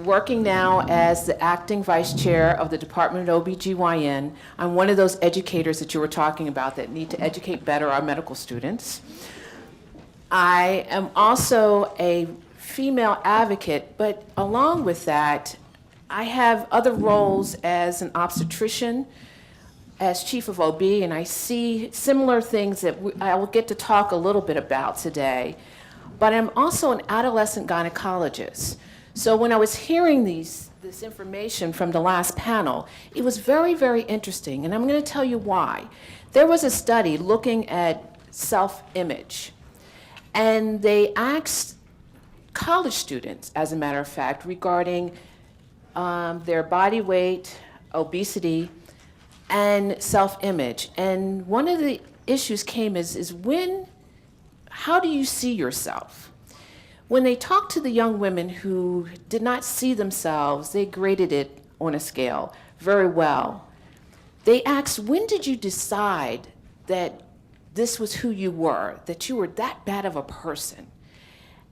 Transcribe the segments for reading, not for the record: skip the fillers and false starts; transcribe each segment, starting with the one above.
working now as the acting vice chair of the Department of OBGYN. I'm one of those educators that you were talking about that need to educate better our medical students. I am also a female advocate, but along with that, I have other roles as an obstetrician, as chief of OB, and I see similar things that I will get to talk a little bit about today. But I'm also an adolescent gynecologist. So when I was hearing this information from the last panel, it was very, very interesting, and I'm going to tell you why. There was a study looking at self-image, and they asked college students, as a matter of fact, regarding their body weight, obesity, and self-image. And one of the issues came is how do you see yourself? When they talked to the young women who did not see themselves, they graded it on a scale very well. They asked, when did you decide that this was who you were, that you were that bad of a person?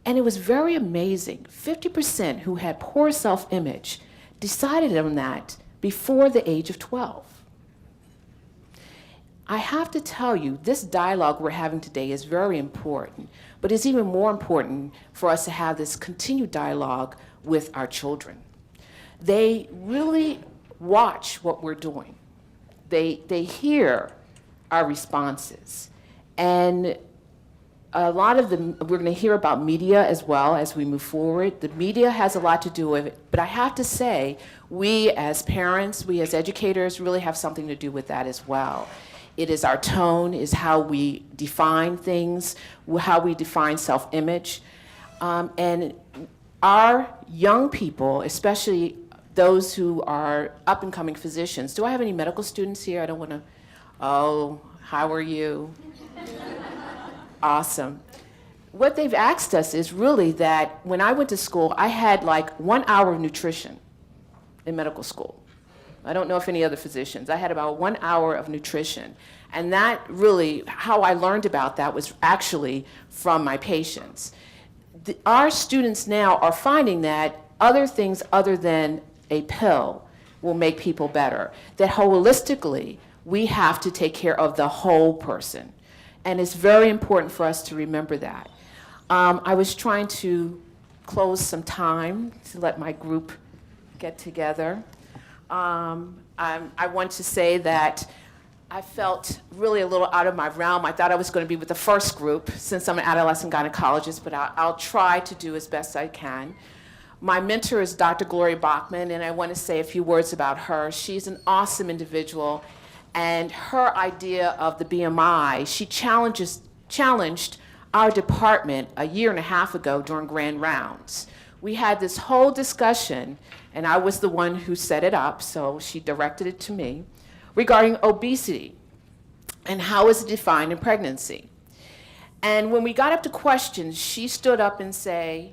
And it was very amazing. 50% who had poor self-image decided on that before the age of 12. I have to tell you, this dialogue we're having today is very important, but it's even more important for us to have this continued dialogue with our children. They really watch what we're doing. They hear our responses. And a lot of them, we're going to hear about media as well as we move forward. The media has a lot to do with it, but I have to say, we as parents, we as educators really have something to do with that as well. It is our tone, is how we define things, how we define self-image. And our young people, especially those who are up-and-coming physicians, do I have any medical students here? I don't want to, oh, how are you? Awesome. What they've asked us is really that when I went to school, I had like 1 hour of nutrition in medical school. I don't know if any other physicians. I had about 1 hour of nutrition. And that really, how I learned about that was actually from my patients. Our students now are finding that other things other than a pill will make people better. That holistically, we have to take care of the whole person. And it's very important for us to remember that. I was trying to close some time to let my group get together. I want to say that I felt really a little out of my realm. I thought I was going to be with the first group since I'm an adolescent gynecologist, but I'll try to do as best I can. My mentor is Dr. Gloria Bachman, and I want to say a few words about her. She's an awesome individual, and her idea of the BMI, she challenged our department a year and a half ago during grand rounds. We had this whole discussion, and I was the one who set it up, so she directed it to me, regarding obesity and how is it defined in pregnancy. And when we got up to questions, she stood up and said,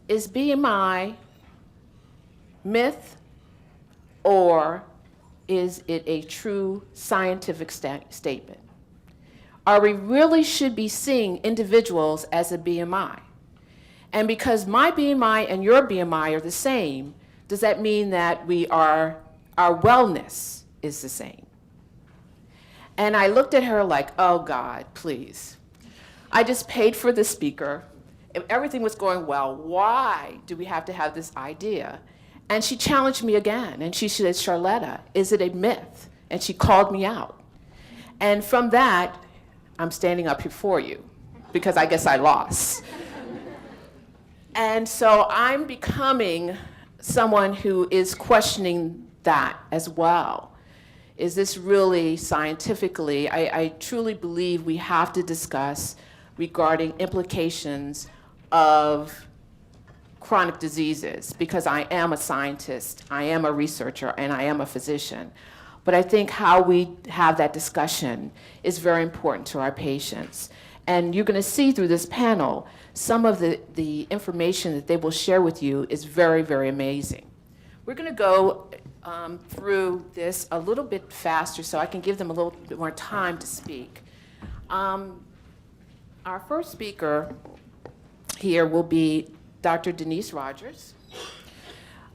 is BMI myth or is it a true scientific statement? Are we really should be seeing individuals as a BMI? And because my BMI and your BMI are the same, does that mean that our wellness is the same? And I looked at her like, oh God, please. I just paid for the speaker. If everything was going well, why do we have to have this idea? And she challenged me again, and she said, Charlotta, is it a myth? And she called me out. And from that, I'm standing up here for you, because I guess I lost. And so I'm becoming someone who is questioning that as well. Is this really scientifically? I truly believe we have to discuss regarding implications of chronic diseases, because I am a scientist, I am a researcher, and I am a physician. But I think how we have that discussion is very important to our patients. And you're going to see through this panel, some of the information that they will share with you is very, very amazing. We're going to go through this a little bit faster so I can give them a little bit more time to speak. Our first speaker here will be Dr. Denise Rogers.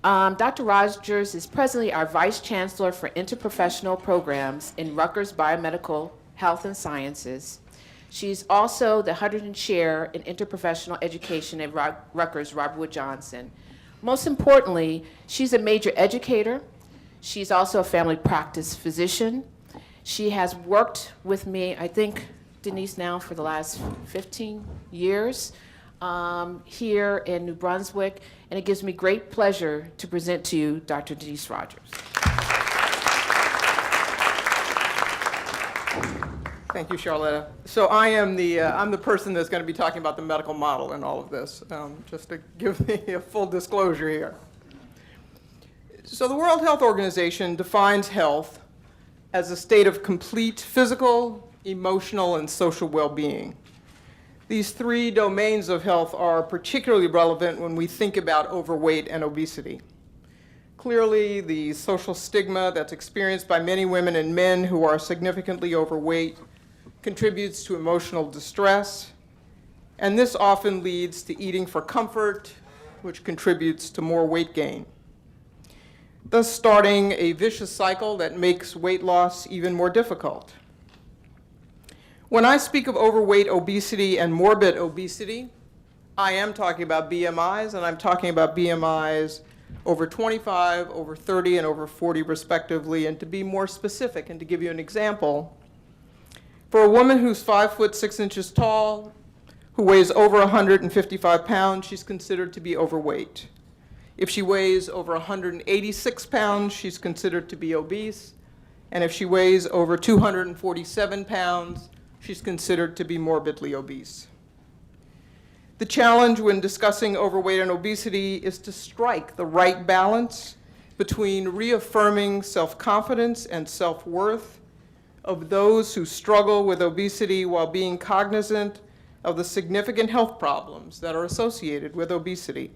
Dr. Rutgers is presently our Vice Chancellor for Interprofessional Programs in Rutgers Biomedical Health and Sciences. She's also the Huddington Chair in Interprofessional Education at Rutgers Robert Wood Johnson. Most importantly, she's a major educator. She's also a family practice physician. She has worked with me, I think, Denise, now for the last 15 years here in New Brunswick, and it gives me great pleasure to present to you Dr. Denise Rutgers. Thank you, Charlotta. So I am I'm the person that's going to be talking about the medical model in all of this, just to give me a full disclosure here. So the World Health Organization defines health as a state of complete physical, emotional, and social well-being. These three domains of health are particularly relevant when we think about overweight and obesity. Clearly, the social stigma that's experienced by many women and men who are significantly overweight contributes to emotional distress, and this often leads to eating for comfort, which contributes to more weight gain, thus starting a vicious cycle that makes weight loss even more difficult. When I speak of overweight, obesity, and morbid obesity, I am talking about BMIs, and I'm talking about BMIs over 25, over 30, and over 40 respectively. And to be more specific and to give you an example, for a woman who's 5 foot 6 inches tall, who weighs over 155 pounds, she's considered to be overweight. If she weighs over 186 pounds, she's considered to be obese. And if she weighs over 247 pounds, she's considered to be morbidly obese. The challenge when discussing overweight and obesity is to strike the right balance between reaffirming self-confidence and self-worth of those who struggle with obesity while being cognizant of the significant health problems that are associated with obesity,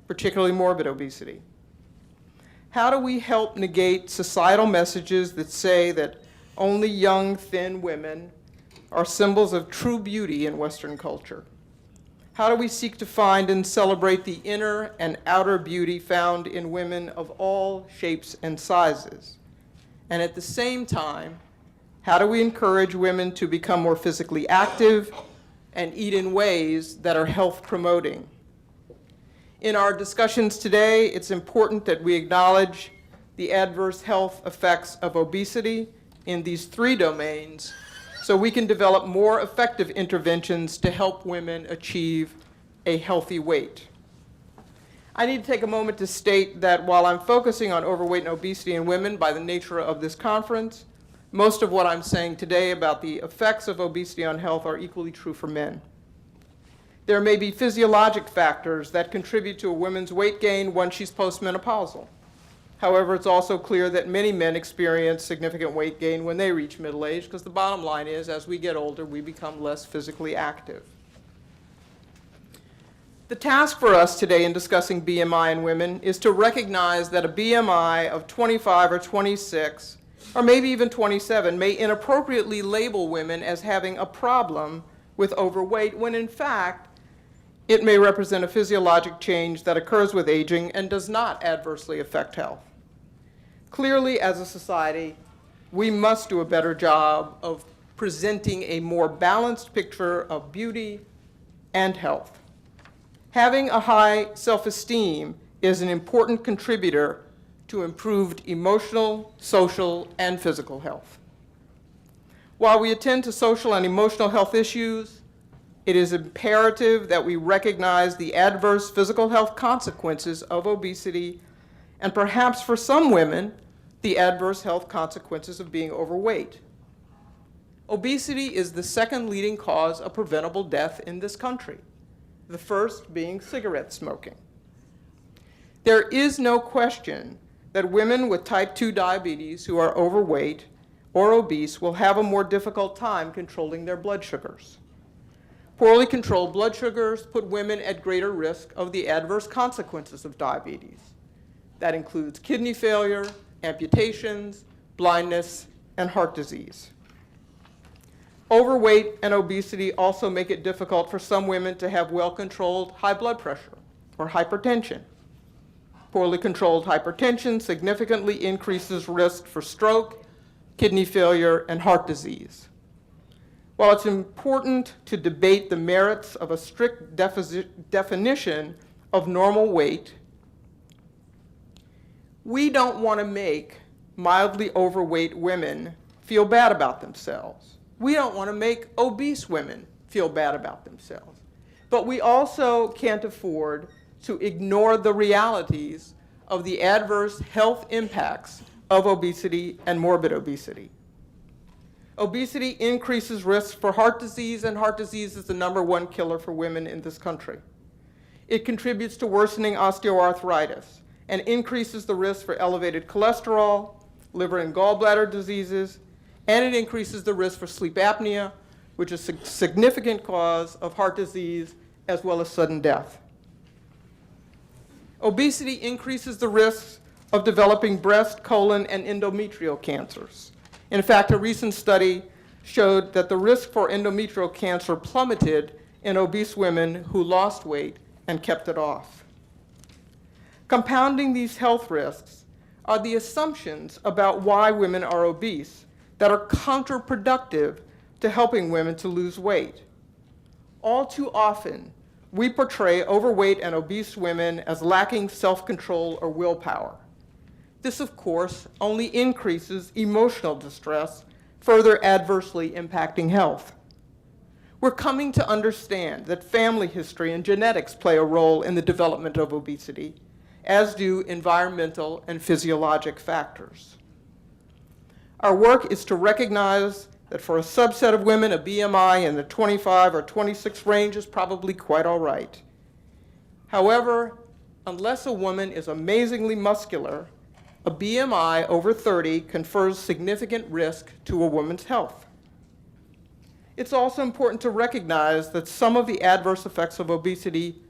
particularly morbid obesity. How do we help negate societal messages that say that only young, thin women are symbols of true beauty in Western culture? How do we seek to find and celebrate the inner and outer beauty found in women of all shapes and sizes? And at the same time, how do we encourage women to become more physically active and eat in ways that are health promoting? In our discussions today, it's important that we acknowledge the adverse health effects of obesity in these three domains, so we can develop more effective interventions to help women achieve a healthy weight. I need to take a moment to state that while I'm focusing on overweight and obesity in women by the nature of this conference, most of what I'm saying today about the effects of obesity on health are equally true for men. There may be physiologic factors that contribute to a woman's weight gain once she's postmenopausal. However, it's also clear that many men experience significant weight gain when they reach middle age, because the bottom line is, as we get older, we become less physically active. The task for us today in discussing BMI in women is to recognize that a BMI of 25 or 26, or maybe even 27, may inappropriately label women as having a problem with overweight, when in fact, it may represent a physiologic change that occurs with aging and does not adversely affect health. Clearly, as a society, we must do a better job of presenting a more balanced picture of beauty and health. Having a high self-esteem is an important contributor to improved emotional, social, and physical health. While we attend to social and emotional health issues, it is imperative that we recognize the adverse physical health consequences of obesity, and perhaps for some women, the adverse health consequences of being overweight. Obesity is the second leading cause of preventable death in this country, the first being cigarette smoking. There is no question that women with type 2 diabetes who are overweight or obese will have a more difficult time controlling their blood sugars. Poorly controlled blood sugars put women at greater risk of the adverse consequences of diabetes. That includes kidney failure, amputations, blindness, and heart disease. Overweight and obesity also make it difficult for some women to have well-controlled high blood pressure or hypertension. Poorly controlled hypertension significantly increases risk for stroke, kidney failure, and heart disease. While it's important to debate the merits of a strict definition of normal weight, we don't want to make mildly overweight women feel bad about themselves. We don't want to make obese women feel bad about themselves. But we also can't afford to ignore the realities of the adverse health impacts of obesity and morbid obesity. Obesity increases risk for heart disease, and heart disease is the #1 killer for women in this country. It contributes to worsening osteoarthritis and increases the risk for elevated cholesterol, liver and gallbladder diseases, and it increases the risk for sleep apnea, which is a significant cause of heart disease as well as sudden death. Obesity increases the risks of developing breast, colon, and endometrial cancers. In fact, a recent study showed that the risk for endometrial cancer plummeted in obese women who lost weight and kept it off. Compounding these health risks are the assumptions about why women are obese that are counterproductive to helping women to lose weight. All too often, we portray overweight and obese women as lacking self-control or willpower. This, of course, only increases emotional distress, further adversely impacting health. We're coming to understand that family history and genetics play a role in the development of obesity, as do environmental and physiologic factors. Our work is to recognize that for a subset of women, a BMI in the 25 or 26 range is probably quite all right. However, unless a woman is amazingly muscular, a BMI over 30 confers significant risk to a woman's health. It's also important to recognize that some of the adverse effects of obesity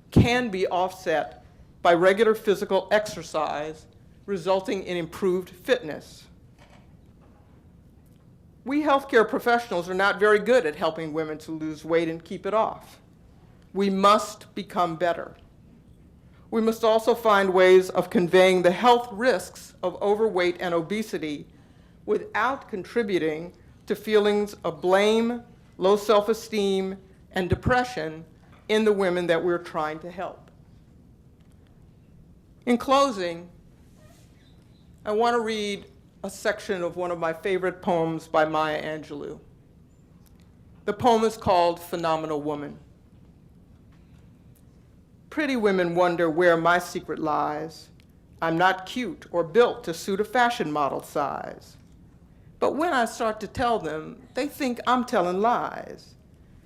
can be offset by regular physical exercise, resulting in improved fitness. We healthcare professionals are not very good at helping women to lose weight and keep it off. We must become better. We must also find ways of conveying the health risks of overweight and obesity without contributing to feelings of blame, low self-esteem, and depression in the women that we're trying to help. In closing, I want to read a section of one of my favorite poems by Maya Angelou. The poem is called Phenomenal Woman. Pretty women wonder where my secret lies. I'm not cute or built to suit a fashion model size. But when I start to tell them, they think I'm telling lies.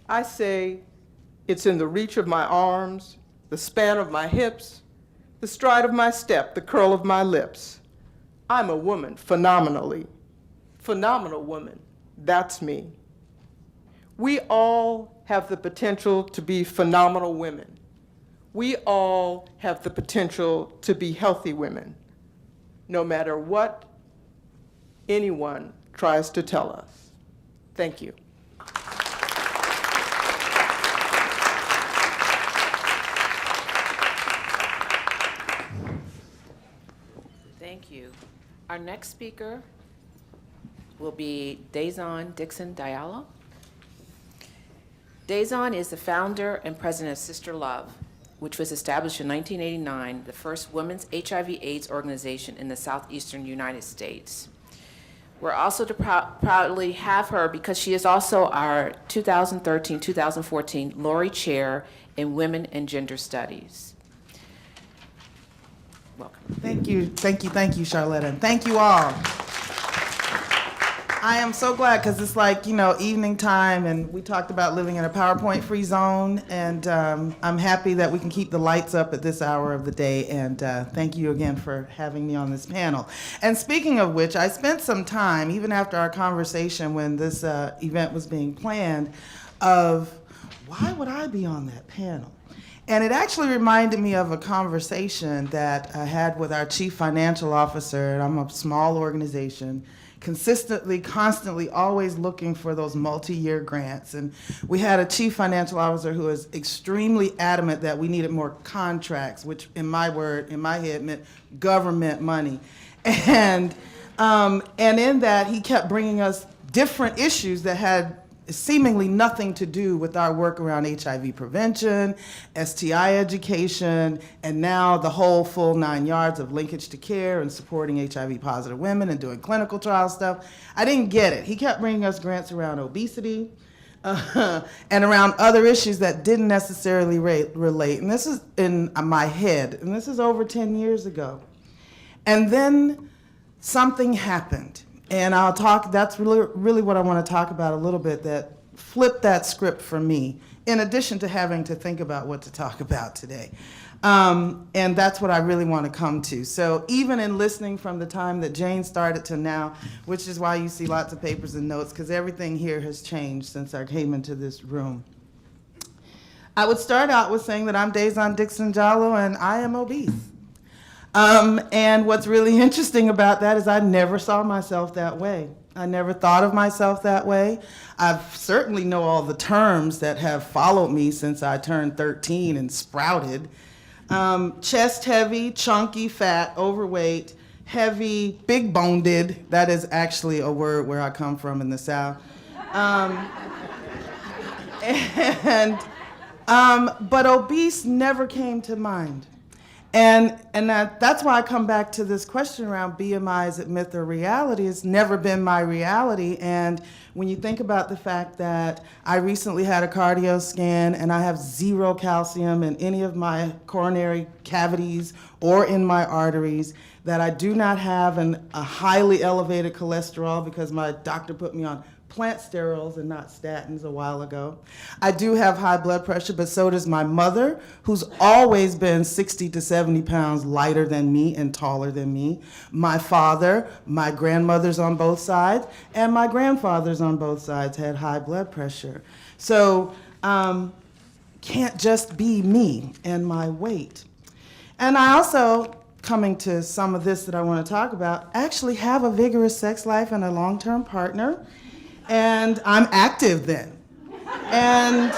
I say, it's in the reach of my arms, the span of my hips, the stride of my step, the curl of my lips. I'm a woman phenomenally. Phenomenal woman, that's me. We all have the potential to be phenomenal women. We all have the potential to be healthy women, no matter what anyone tries to tell us. Thank you. Thank you. Our next speaker will be Dazon Dixon Diallo. Dazon is the founder and president of Sister Love, which was established in 1989, the first women's HIV/AIDS organization in the southeastern United States. We're also to proudly have her because she is also our 2013-2014 Laurie Chair in Women and Gender Studies. Welcome. Thank you, Charlotta, and thank you all. I am so glad because it's like, evening time, and we talked about living in a PowerPoint-free zone, and I'm happy that we can keep the lights up at this hour of the day, and thank you again for having me on this panel. And speaking of which, I spent some time, even after our conversation when this event was being planned, of why would I be on that panel? And it actually reminded me of a conversation that I had with our chief financial officer, and I'm a small organization, consistently, constantly, always looking for those multi-year grants. And we had a chief financial officer who was extremely adamant that we needed more contracts, which in my head meant government money. And in that, he kept bringing us different issues that had seemingly nothing to do with our work around HIV prevention, STI education, and now the whole full 9 yards of linkage to care and supporting HIV positive women and doing clinical trial stuff. I didn't get it. He kept bringing us grants around obesity and around other issues that didn't necessarily relate. And this is in my head, and this is over 10 years ago. And then something happened. And I'll talk, that's really what I want to talk about a little bit, that flipped that script for me, in addition to having to think about what to talk about today. And that's what I really want to come to. So even in listening from the time that Jane started to now, which is why you see lots of papers and notes, because everything here has changed since I came into this room. I would start out with saying that I'm Dazon Dixon Diallo, and I am obese. And what's really interesting about that is I never saw myself that way. I never thought of myself that way. I certainly know all the terms that have followed me since I turned 13 and sprouted. Chest heavy, chunky, fat, overweight, heavy, big boned. That is actually a word where I come from in the South. But obese never came to mind. And that's why I come back to this question around BMI, is it myth or reality? It's never been my reality. And when you think about the fact that I recently had a cardio scan and I have 0 calcium in any of my coronary cavities or in my arteries, that I do not have a highly elevated cholesterol because my doctor put me on plant sterols and not statins a while ago. I do have high blood pressure, but so does my mother, who's always been 60 to 70 pounds lighter than me and taller than me. My father, my grandmothers on both sides, and my grandfathers on both sides had high blood pressure. So can't just be me and my weight. And I also, coming to some of this that I want to talk about, actually have a vigorous sex life and a long-term partner. And I'm active then. And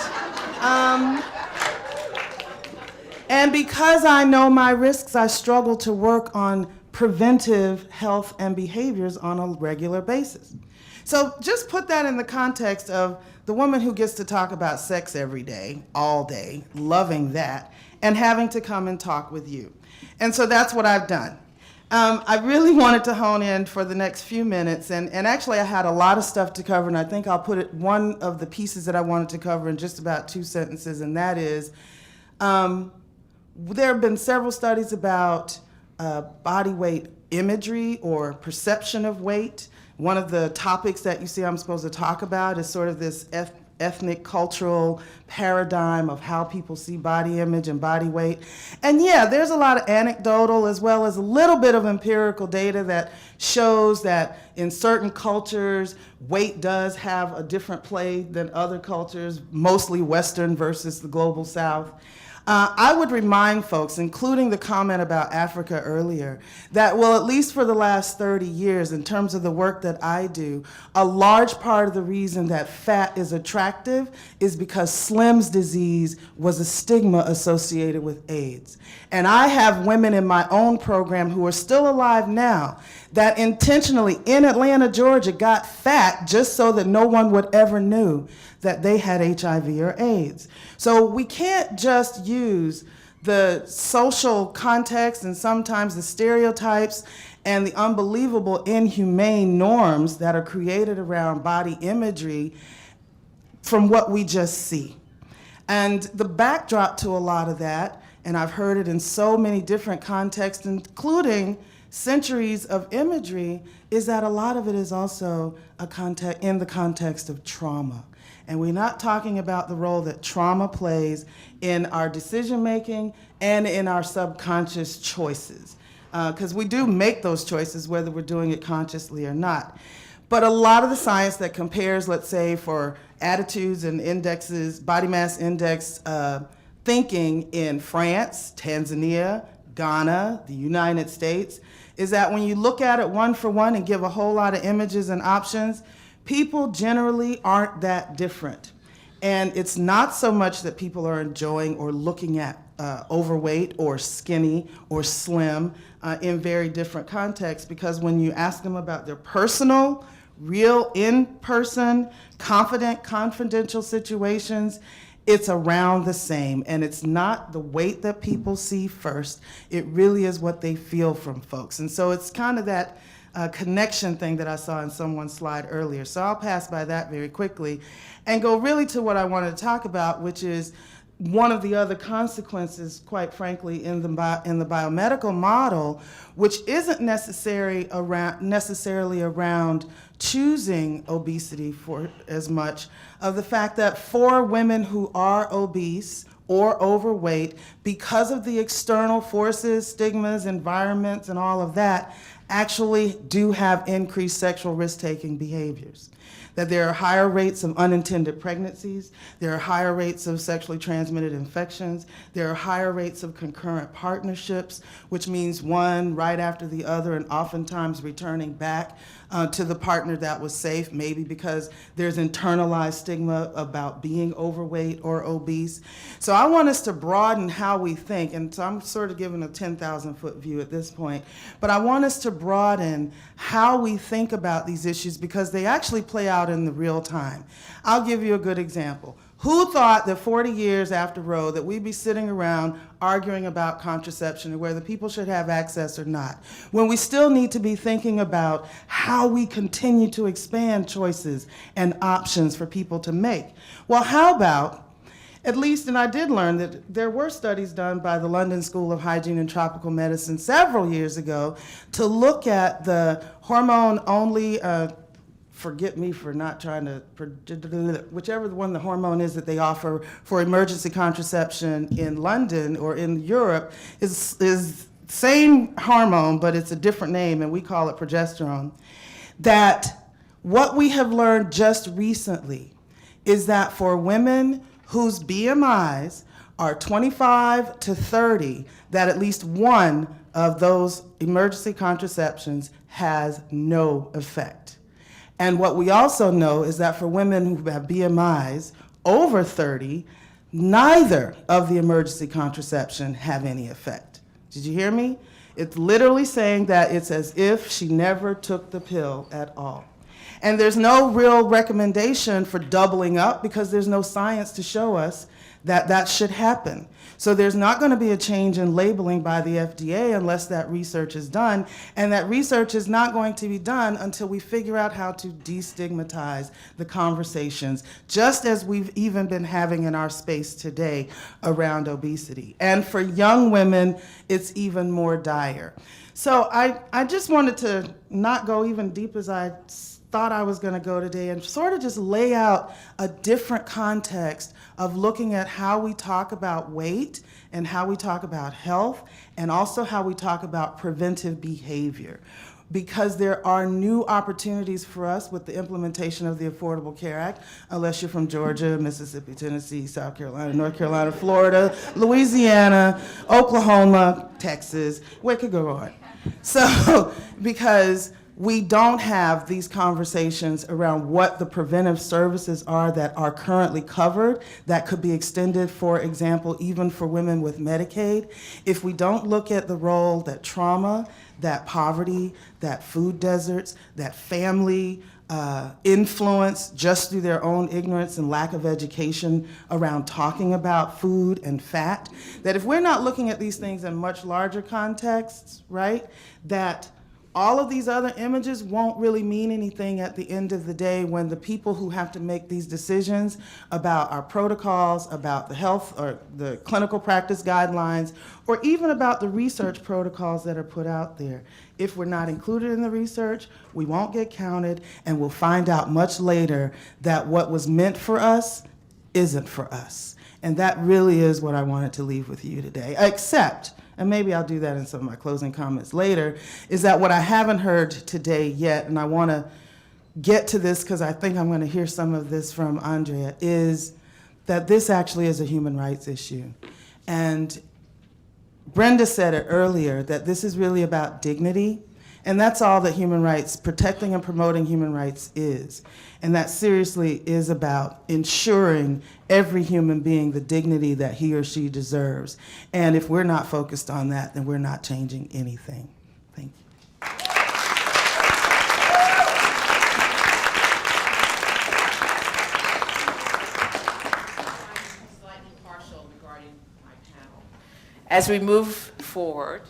because I know my risks, I struggle to work on preventive health and behaviors on a regular basis. So just put that in the context of the woman who gets to talk about sex every day, all day, loving that, and having to come and talk with you. And so that's what I've done. I really wanted to hone in for the next few minutes, and actually I had a lot of stuff to cover, and I think I'll put one of the pieces that I wanted to cover in just about 2 sentences, and that is, there have been several studies about body weight imagery or perception of weight. One of the topics that you see I'm supposed to talk about is sort of this ethnic cultural paradigm of how people see body image and body weight. And yeah, there's a lot of anecdotal as well as a little bit of empirical data that shows that in certain cultures, weight does have a different play than other cultures, mostly Western versus the global South. I would remind folks, including the comment about Africa earlier, that, well, at least for the last 30 years, in terms of the work that I do, a large part of the reason that fat is attractive is because Slim's disease was a stigma associated with AIDS. And I have women in my own program who are still alive now that intentionally in Atlanta, Georgia, got fat just so that no one would ever know that they had HIV or AIDS. So we can't just use the social context and sometimes the stereotypes and the unbelievable inhumane norms that are created around body imagery from what we just see. And the backdrop to a lot of that, and I've heard it in so many different contexts, including centuries of imagery, is that a lot of it is also in the context of trauma. And we're not talking about the role that trauma plays in our decision making and in our subconscious choices. Because we do make those choices whether we're doing it consciously or not. But a lot of the science that compares, let's say, for attitudes and indexes, body mass index thinking in France, Tanzania, Ghana, the United States, is that when you look at it one for one and give a whole lot of images and options, people generally aren't that different. And it's not so much that people are enjoying or looking at overweight or skinny or slim in very different contexts, because when you ask them about their personal, real, in-person, confidential situations, it's around the same. And it's not the weight that people see first. It really is what they feel from folks. And so it's kind of that connection thing that I saw in someone's slide earlier. So I'll pass by that very quickly and go really to what I wanted to talk about, which is one of the other consequences, quite frankly, in the biomedical model, which isn't necessarily around choosing obesity for as much of the fact that for women who are obese or overweight, because of the external forces, stigmas, environments, and all of that, actually do have increased sexual risk-taking behaviors. That there are higher rates of unintended pregnancies, there are higher rates of sexually transmitted infections, there are higher rates of concurrent partnerships, which means one right after the other, and oftentimes returning back to the partner that was safe, maybe because there's internalized stigma about being overweight or obese. So I want us to broaden how we think, and so I'm sort of giving a 10,000-foot view at this point, but I want us to broaden how we think about these issues because they actually play out in the real time. I'll give you a good example. Who thought that 40 years after Roe that we'd be sitting around arguing about contraception and whether people should have access or not, when we still need to be thinking about how we continue to expand choices and options for people to make? Well, how about, at least, and I did learn that there were studies done by the London School of Hygiene and Tropical Medicine several years ago to look at the hormone-only forget me for not trying to, whichever one the hormone is that they offer for emergency contraception in London or in Europe is same hormone, but it's a different name, and we call it progesterone. That what we have learned just recently is that for women whose BMIs are 25 to 30, that at least one of those emergency contraceptions has no effect. And what we also know is that for women who have BMIs over 30, neither of the emergency contraception have any effect. Did you hear me? It's literally saying that it's as if she never took the pill at all. And there's no real recommendation for doubling up because there's no science to show us that that should happen. So there's not going to be a change in labeling by the FDA unless that research is done, and that research is not going to be done until we figure out how to destigmatize the conversations, just as we've even been having in our space today around obesity. And for young women, it's even more dire. So I just wanted to not go even deep as I thought I was going to go today and sort of just lay out a different context of looking at how we talk about weight and how we talk about health and also how we talk about preventive behavior. Because there are new opportunities for us with the implementation of the Affordable Care Act, unless you're from Georgia, Mississippi, Tennessee, South Carolina, North Carolina, Florida, Louisiana, Oklahoma, Texas, we could go on. So, because we don't have these conversations around what the preventive services are that are currently covered that could be extended, for example, even for women with Medicaid. If we don't look at the role that trauma, that poverty, that food deserts, that family influence just through their own ignorance and lack of education around talking about food and fat, that if we're not looking at these things in much larger contexts, right, that all of these other images won't really mean anything at the end of the day when the people who have to make these decisions about our protocols, about the health or the clinical practice guidelines, or even about the research protocols that are put out there. If we're not included in the research, we won't get counted, and we'll find out much later that what was meant for us isn't for us. And that really is what I wanted to leave with you today, except, and maybe I'll do that in some of my closing comments later, is that what I haven't heard today yet, and I want to get to this because I think I'm going to hear some of this from Andrea, is that this actually is a human rights issue. And Brenda said it earlier, that this is really about dignity, and that's all that human rights, protecting and promoting human rights is. And that seriously is about ensuring every human being the dignity that he or she deserves. And if we're not focused on that, then we're not changing anything. Thank you. Slightly partial regarding my panel. As we move forward,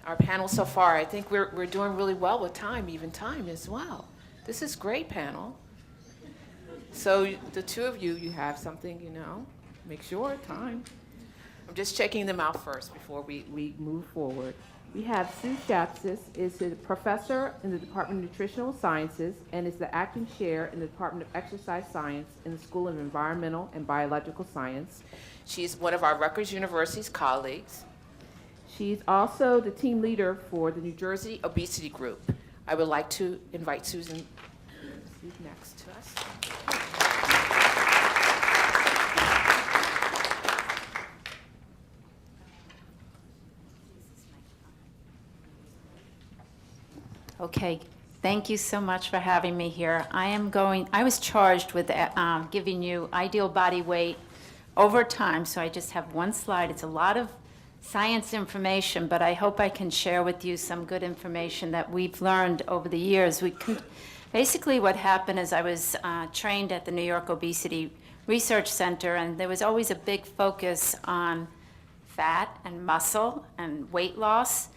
our panel so far, I think we're doing really well with time, even time as well. This is great panel. So the two of you, you have something, make sure, time. I'm just checking them out first before we move forward. We have Sue Shapses, is a professor in the Department of Nutritional Sciences and is the acting chair in the Department of Exercise Science in the School of Environmental and Biological Science. She's one of our Rutgers University's colleagues. She's also the team leader for the New Jersey Obesity Group. I would like to invite Susan next to us. Okay, thank you so much for having me here. I was charged with giving you ideal body weight over time, so I just have one slide. It's a lot of science information, but I hope I can share with you some good information that we've learned over the years. Basically what happened is I was trained at the New York Obesity Research Center, and there was always a big focus on fat and muscle and weight loss.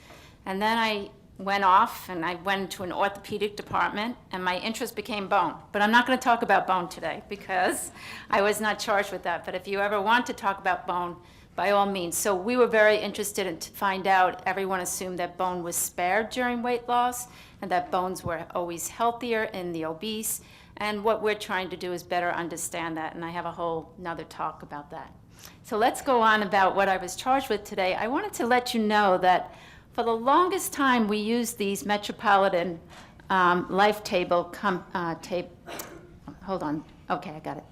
And then I went off and I went to an orthopedic department and my interest became bone. But I'm not going to talk about bone today because I was not charged with that. But if you ever want to talk about bone, by all means. So we were very interested in to find out, everyone assumed that bone was spared during weight loss and that bones were always healthier in the obese. And what we're trying to do is better understand that. And I have a whole nother talk about that. So let's go on about what I was charged with today. I wanted to let you know that for the longest time, we used these Metropolitan Life Table, hold on, okay, I got it.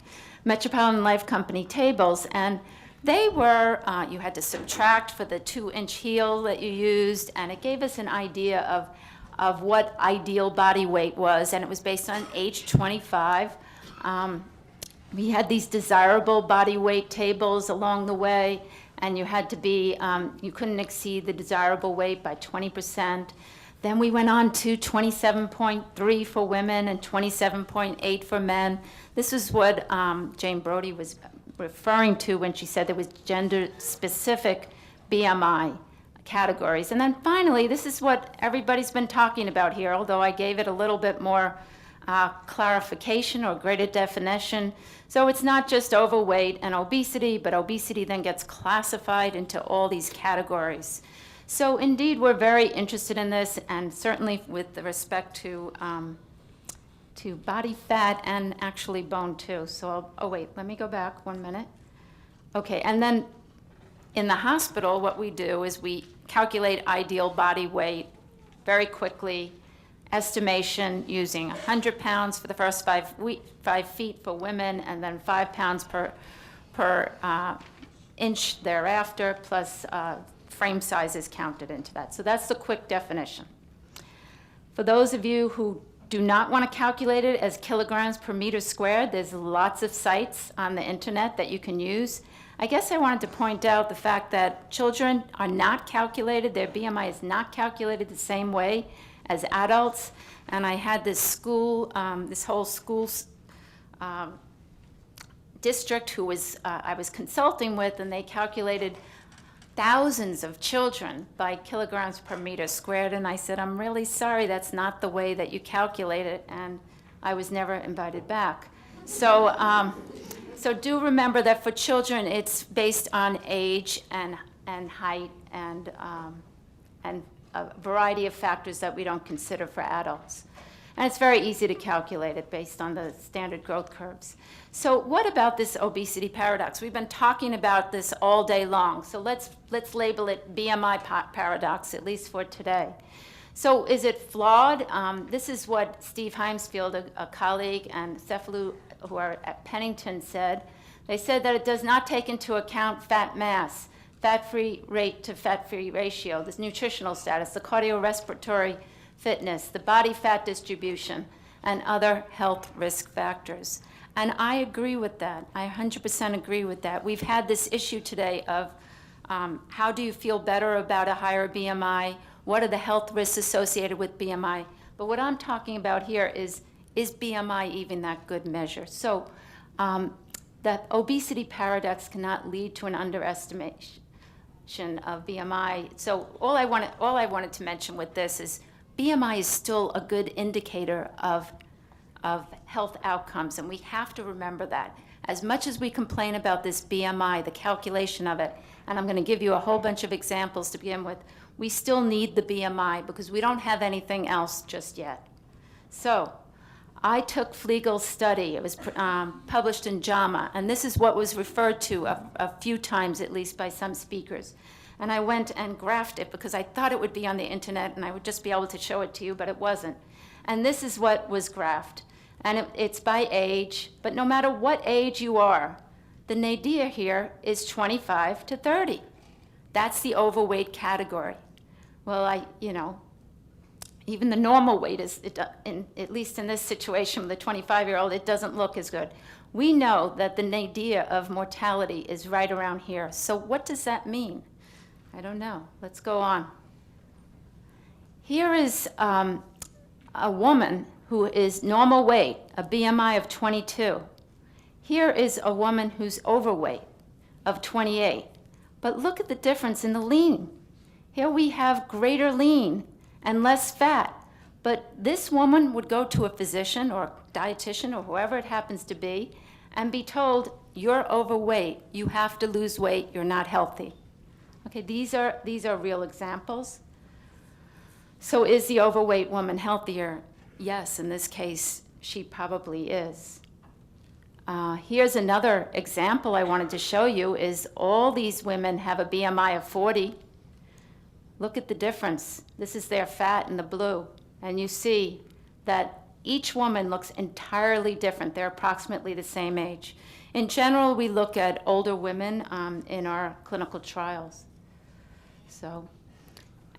Metropolitan Life Company tables, and they were, you had to subtract for the 2-inch heel that you used, and it gave us an idea of what ideal body weight was, and it was based on age 25. We had these desirable body weight tables along the way, and you had to be, you couldn't exceed the desirable weight by 20%. Then we went on to 27.3 for women and 27.8 for men. This is what Jane Brody was referring to when she said there was gender-specific BMI categories. And then finally, this is what everybody's been talking about here, although I gave it a little bit more clarification or greater definition. So it's not just overweight and obesity, but obesity then gets classified into all these categories. So indeed, we're very interested in this, and certainly with respect to body fat and actually bone too. So oh wait, let me go back 1 minute. Okay, and then in the hospital, what we do is we calculate ideal body weight very quickly, estimation using 100 pounds for the first 5 feet for women, and then 5 pounds per inch thereafter, plus frame size is counted into that. So that's the quick definition. For those of you who do not want to calculate it as kilograms per meter squared, there's lots of sites on the internet that you can use. I guess I wanted to point out the fact that children are not calculated, their BMI is not calculated the same way as adults. And I had this school, this whole school district who was, I was consulting with, and they calculated thousands of children by kilograms per meter squared. And I said, I'm really sorry, that's not the way that you calculate it. And I was never invited back. So, so do remember that for children, it's based on age and height and a variety of factors that we don't consider for adults. And it's very easy to calculate it based on the standard growth curves. So what about this obesity paradox? We've been talking about this all day long. So let's label it BMI paradox, at least for today. So is it flawed? This is what Steve Heimsfield, a colleague, and Cefalu, who are at Pennington, said. They said that it does not take into account fat mass, fat-free rate to fat-free ratio, the nutritional status, the cardiorespiratory fitness, the body fat distribution, and other health risk factors. And I agree with that. I 100% agree with that. We've had this issue today of how do you feel better about a higher BMI? What are the health risks associated with BMI? But what I'm talking about here is BMI even that good measure? So the obesity paradox cannot lead to an underestimation of BMI. So all I wanted to mention with this is BMI is still a good indicator of health outcomes, and we have to remember that. As much as we complain about this BMI, the calculation of it, and I'm going to give you a whole bunch of examples to begin with, we still need the BMI because we don't have anything else just yet. So I took Fliegel's study. It was published in JAMA, and this is what was referred to a few times, at least by some speakers. And I went and graphed it because I thought it would be on the internet and I would just be able to show it to you, but it wasn't. And this is what was graphed. And it's by age, but no matter what age you are, the nadir here is 25 to 30. That's the overweight category. Well, even the normal weight is, at least in this situation with a 25-year-old, it doesn't look as good. We know that the nadir of mortality is right around here. So what does that mean? I don't know. Let's go on. Here is a woman who is normal weight, a BMI of 22. Here is a woman who's overweight of 28. But look at the difference in the lean. Here we have greater lean and less fat. But this woman would go to a physician or a dietitian or whoever it happens to be and be told, you're overweight, you have to lose weight, you're not healthy. Okay, these are real examples. So is the overweight woman healthier? Yes, in this case, she probably is. Here's another example I wanted to show you is all these women have a BMI of 40. Look at the difference. This is their fat in the blue. And you see that each woman looks entirely different. They're approximately the same age. In general, we look at older women in our clinical trials.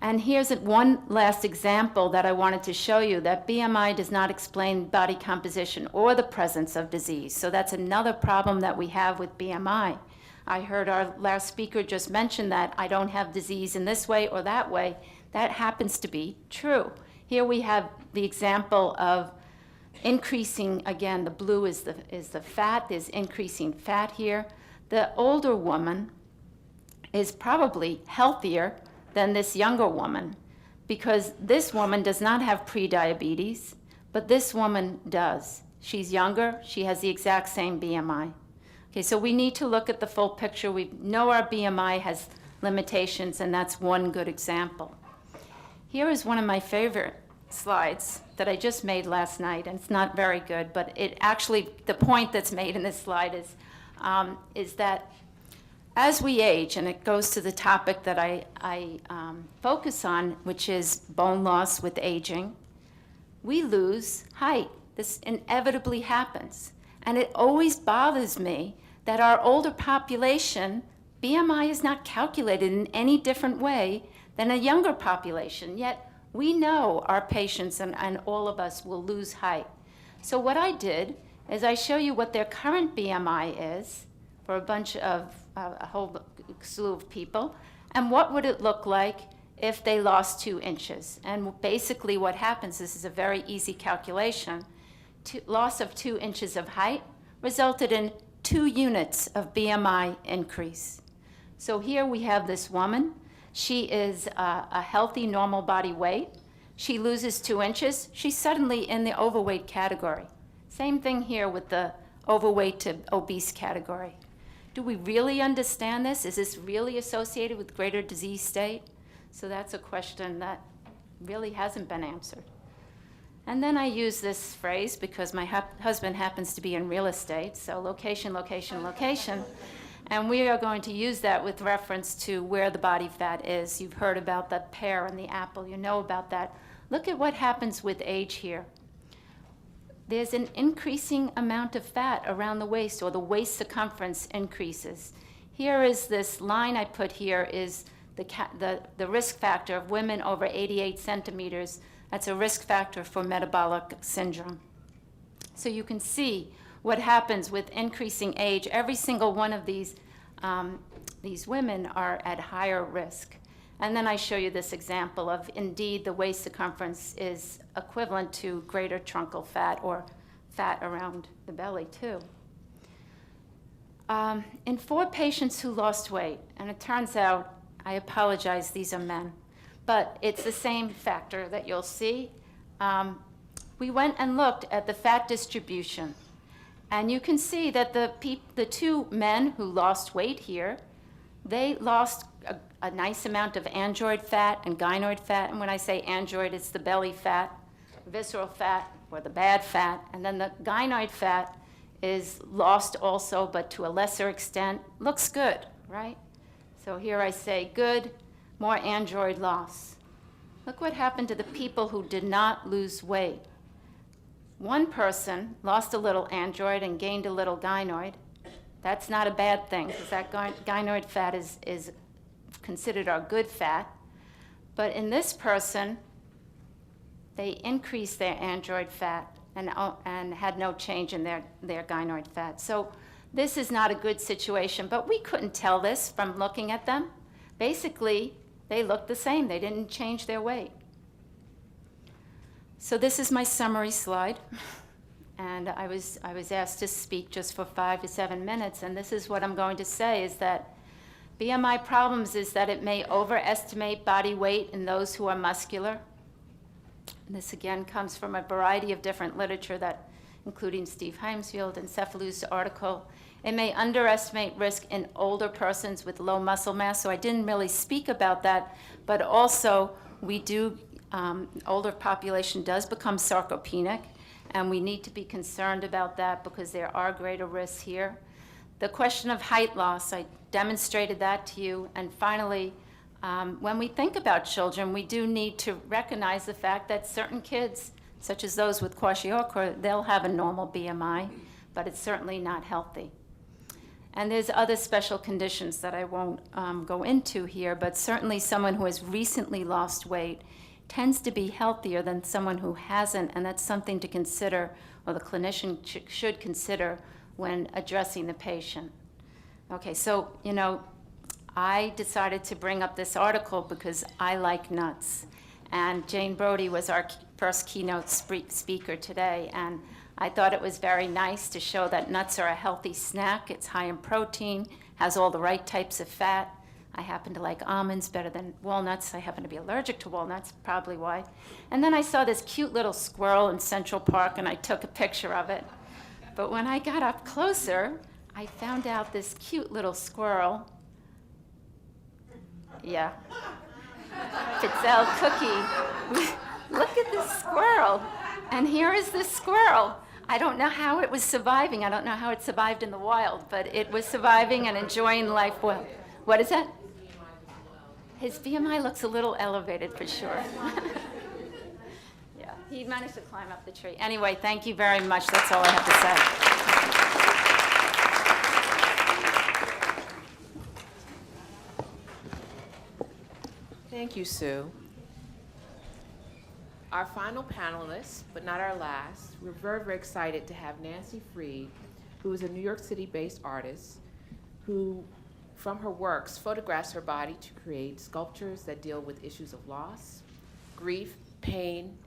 And here's one last example that I wanted to show you, that BMI does not explain body composition or the presence of disease. So that's another problem that we have with BMI. I heard our last speaker just mention that I don't have disease in this way or that way. That happens to be true. Here we have the example of increasing, again, the blue is the fat. There's increasing fat here. The older woman is probably healthier than this younger woman because this woman does not have prediabetes, but this woman does. She's younger. She has the exact same BMI. Okay, so we need to look at the full picture. We know our BMI has limitations, and that's one good example. Here is one of my favorite slides that I just made last night, and it's not very good, but it actually, the point that's made in this slide is that as we age, and it goes to the topic that I focus on, which is bone loss with aging, we lose height. This inevitably happens. And it always bothers me that our older population, BMI is not calculated in any different way than a younger population, yet we know our patients and all of us will lose height. So what I did is I show you what their current BMI is for a whole slew of people, and what would it look like if they lost 2 inches. And basically what happens, this is a very easy calculation, loss of 2 inches of height resulted in 2 units of BMI increase. So here we have this woman. She is a healthy, normal body weight. She loses 2 inches. She's suddenly in the overweight category. Same thing here with the overweight to obese category. Do we really understand this? Is this really associated with greater disease state? So that's a question that really hasn't been answered. And then I use this phrase because my husband happens to be in real estate, so location, location, location. And we are going to use that with reference to where the body fat is. You've heard about the pear and the apple. You know about that. Look at what happens with age here. There's an increasing amount of fat around the waist, or the waist circumference increases. Here is this line I put here is the risk factor of women over 88 centimeters. That's a risk factor for metabolic syndrome. So you can see what happens with increasing age. Every single one of these women are at higher risk. And then I show you this example of, indeed, the waist circumference is equivalent to greater truncal fat or fat around the belly, too. In 4 patients who lost weight, and it turns out, I apologize, these are men, but it's the same factor that you'll see. We went and looked at the fat distribution, and you can see that the 2 men who lost weight here, they lost a nice amount of android fat and gynoid fat. And when I say android, it's the belly fat, visceral fat, or the bad fat. And then the gynoid fat is lost also, but to a lesser extent. Looks good, right? So here I say good, more android loss. Look what happened to the people who did not lose weight. One person lost a little android and gained a little gynoid. That's not a bad thing, because that gynoid fat is considered our good fat. But in this person, they increased their android fat and had no change in their gynoid fat. So this is not a good situation, but we couldn't tell this from looking at them. Basically, they looked the same. They didn't change their weight. So this is my summary slide. And I was asked to speak just for 5 to 7 minutes, and this is what I'm going to say, is that BMI problems is that it may overestimate body weight in those who are muscular. And this again comes from a variety of different literature, that, including Steve Heimsfield and Cefalu's article. It may underestimate risk in older persons with low muscle mass, so I didn't really speak about that, but also we do, older population does become sarcopenic, and we need to be concerned about that because there are greater risks here. The question of height loss, I demonstrated that to you. And finally, when we think about children, we do need to recognize the fact that certain kids, such as those with kwashiorkor, they'll have a normal BMI, but it's certainly not healthy. And there's other special conditions that I won't go into here, but certainly someone who has recently lost weight tends to be healthier than someone who hasn't, and that's something to consider, or the clinician should consider when addressing the patient. Okay, so, I decided to bring up this article because I like nuts. And Jane Brody was our first keynote speaker today, and I thought it was very nice to show that nuts are a healthy snack. It's high in protein, has all the right types of fat. I happen to like almonds better than walnuts. I happen to be allergic to walnuts, probably why. And then I saw this cute little squirrel in Central Park, and I took a picture of it. But when I got up closer, I found out this cute little squirrel, yeah, Pitzel cookie. Look at this squirrel. And here is this squirrel. I don't know how it was surviving. I don't know how it survived in the wild, but it was surviving and enjoying life well. What is that? His BMI looks a little elevated for sure. Yeah, he managed to climb up the tree. Anyway, thank you very much. That's all I have to say. Thank you, Sue. Our final panelist, but not our last, we're very, very excited to have Nancy Fried, who is a New York City-based artist who, from her works, photographs her body to create sculptures that deal with issues of loss, grief, pain,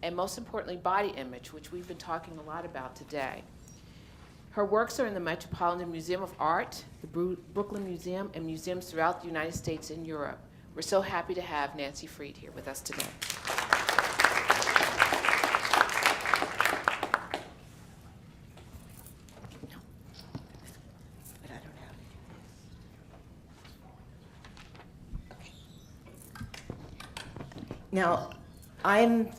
and most importantly, body image, which we've been talking a lot about today. Her works are in the Metropolitan Museum of Art, the Brooklyn Museum, and museums throughout the United States and Europe. We're so happy to have Nancy Fried here with us today. Now, I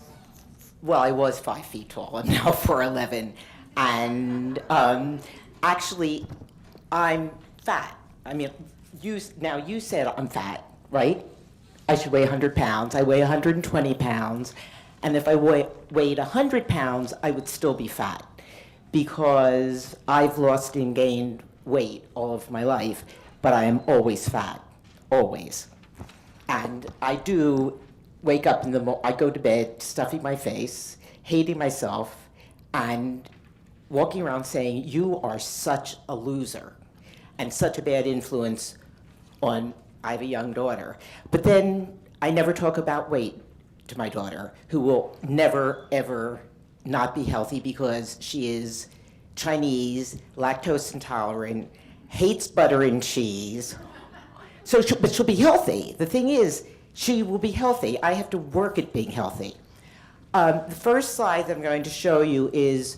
was 5 feet tall. I'm now 4'11", and actually, I'm fat. I mean, you said I'm fat, right? I should weigh 100 pounds. I weigh 120 pounds, and if I weighed 100 pounds, I would still be fat because I've lost and gained weight all of my life. but I am always fat, always. And I do wake up in the I go to bed stuffing my face, hating myself, and walking around saying, you are such a loser and such a bad influence on, I have a young daughter. But then I never talk about weight to my daughter, who will never, ever not be healthy because she is Chinese, lactose intolerant, hates butter and cheese. So, but she'll be healthy. The thing is, she will be healthy. I have to work at being healthy. The first slide that I'm going to show you is,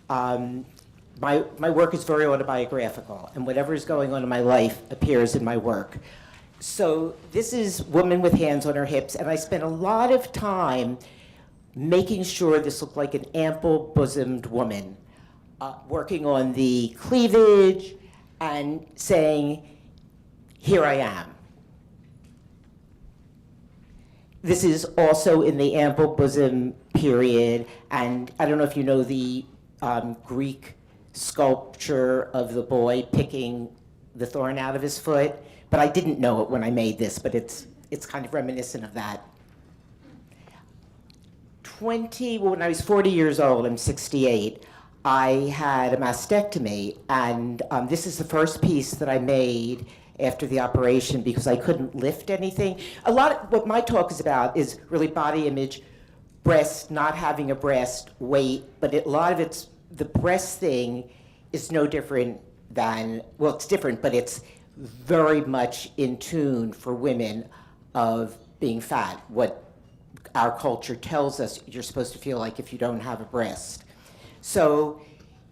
my work is very autobiographical, and whatever is going on in my life appears in my work. So this is Woman with Hands on Her Hips, and I spent a lot of time making sure this looked like an ample-bosomed woman, working on the cleavage and saying, here I am. This is also in the ample bosom period, and I don't know if you know the Greek sculpture of the boy picking the thorn out of his foot, but I didn't know it when I made this, but it's kind of reminiscent of that. When I was 40 years old, I'm 68, I had a mastectomy, and this is the first piece that I made after the operation because I couldn't lift anything. A lot of what my talk is about is really body image, breast, not having a breast, weight, but a lot of it's, the breast thing is no different than, well, it's different, but it's very much in tune for women of being fat, what our culture tells us you're supposed to feel like if you don't have a breast. So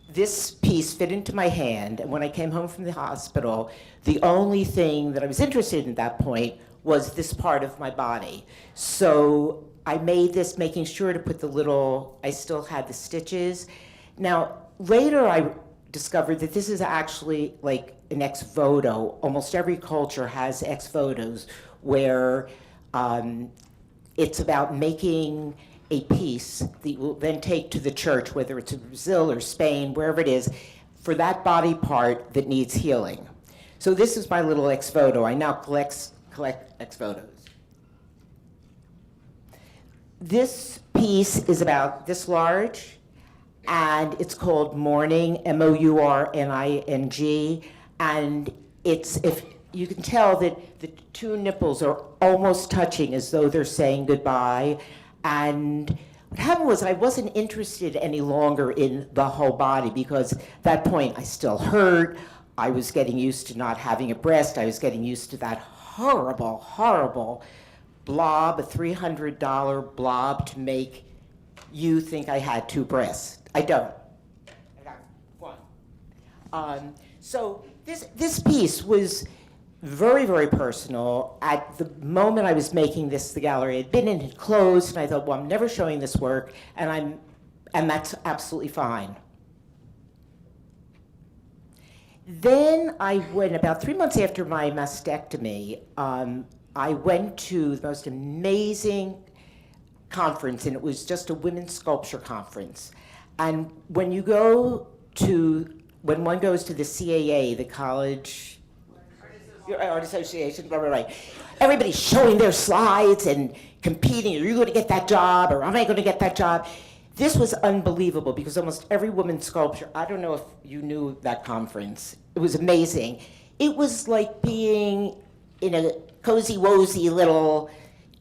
this piece fit into my hand, and when I came home from the hospital, the only thing that I was interested in at that point was this part of my body. So I made this making sure to put the little, I still had the stitches. Now, later I discovered that this is actually like an ex voto. Almost every culture has ex votos where it's about making a piece that you will then take to the church, whether it's in Brazil or Spain, wherever it is, for that body part that needs healing. So this is my little ex voto. I now collect ex votos. This piece is about this large, and it's called Mourning, M-O-U-R-N-I-N-G, and it's, if you can tell that the two nipples are almost touching as though they're saying goodbye. And what happened was I wasn't interested any longer in the whole body because at that point I still hurt. I was getting used to not having a breast. I was getting used to that horrible, horrible blob, a $300 blob to make you think I had two breasts. I don't. I got one. So this piece was very, very personal. At the moment I was making this, the gallery had been in, had closed, and I thought, well, I'm never showing this work, and that's absolutely fine. Then I went, about 3 months after my mastectomy, I went to the most amazing conference, and it was just a women's sculpture conference. And when one goes to the CAA, the College Art Association, blah, blah, blah. Everybody's showing their slides and competing. Are you going to get that job, or am I going to get that job? This was unbelievable because almost every woman's sculpture, I don't know if you knew that conference. It was amazing. It was like being in a cozy-wozy little,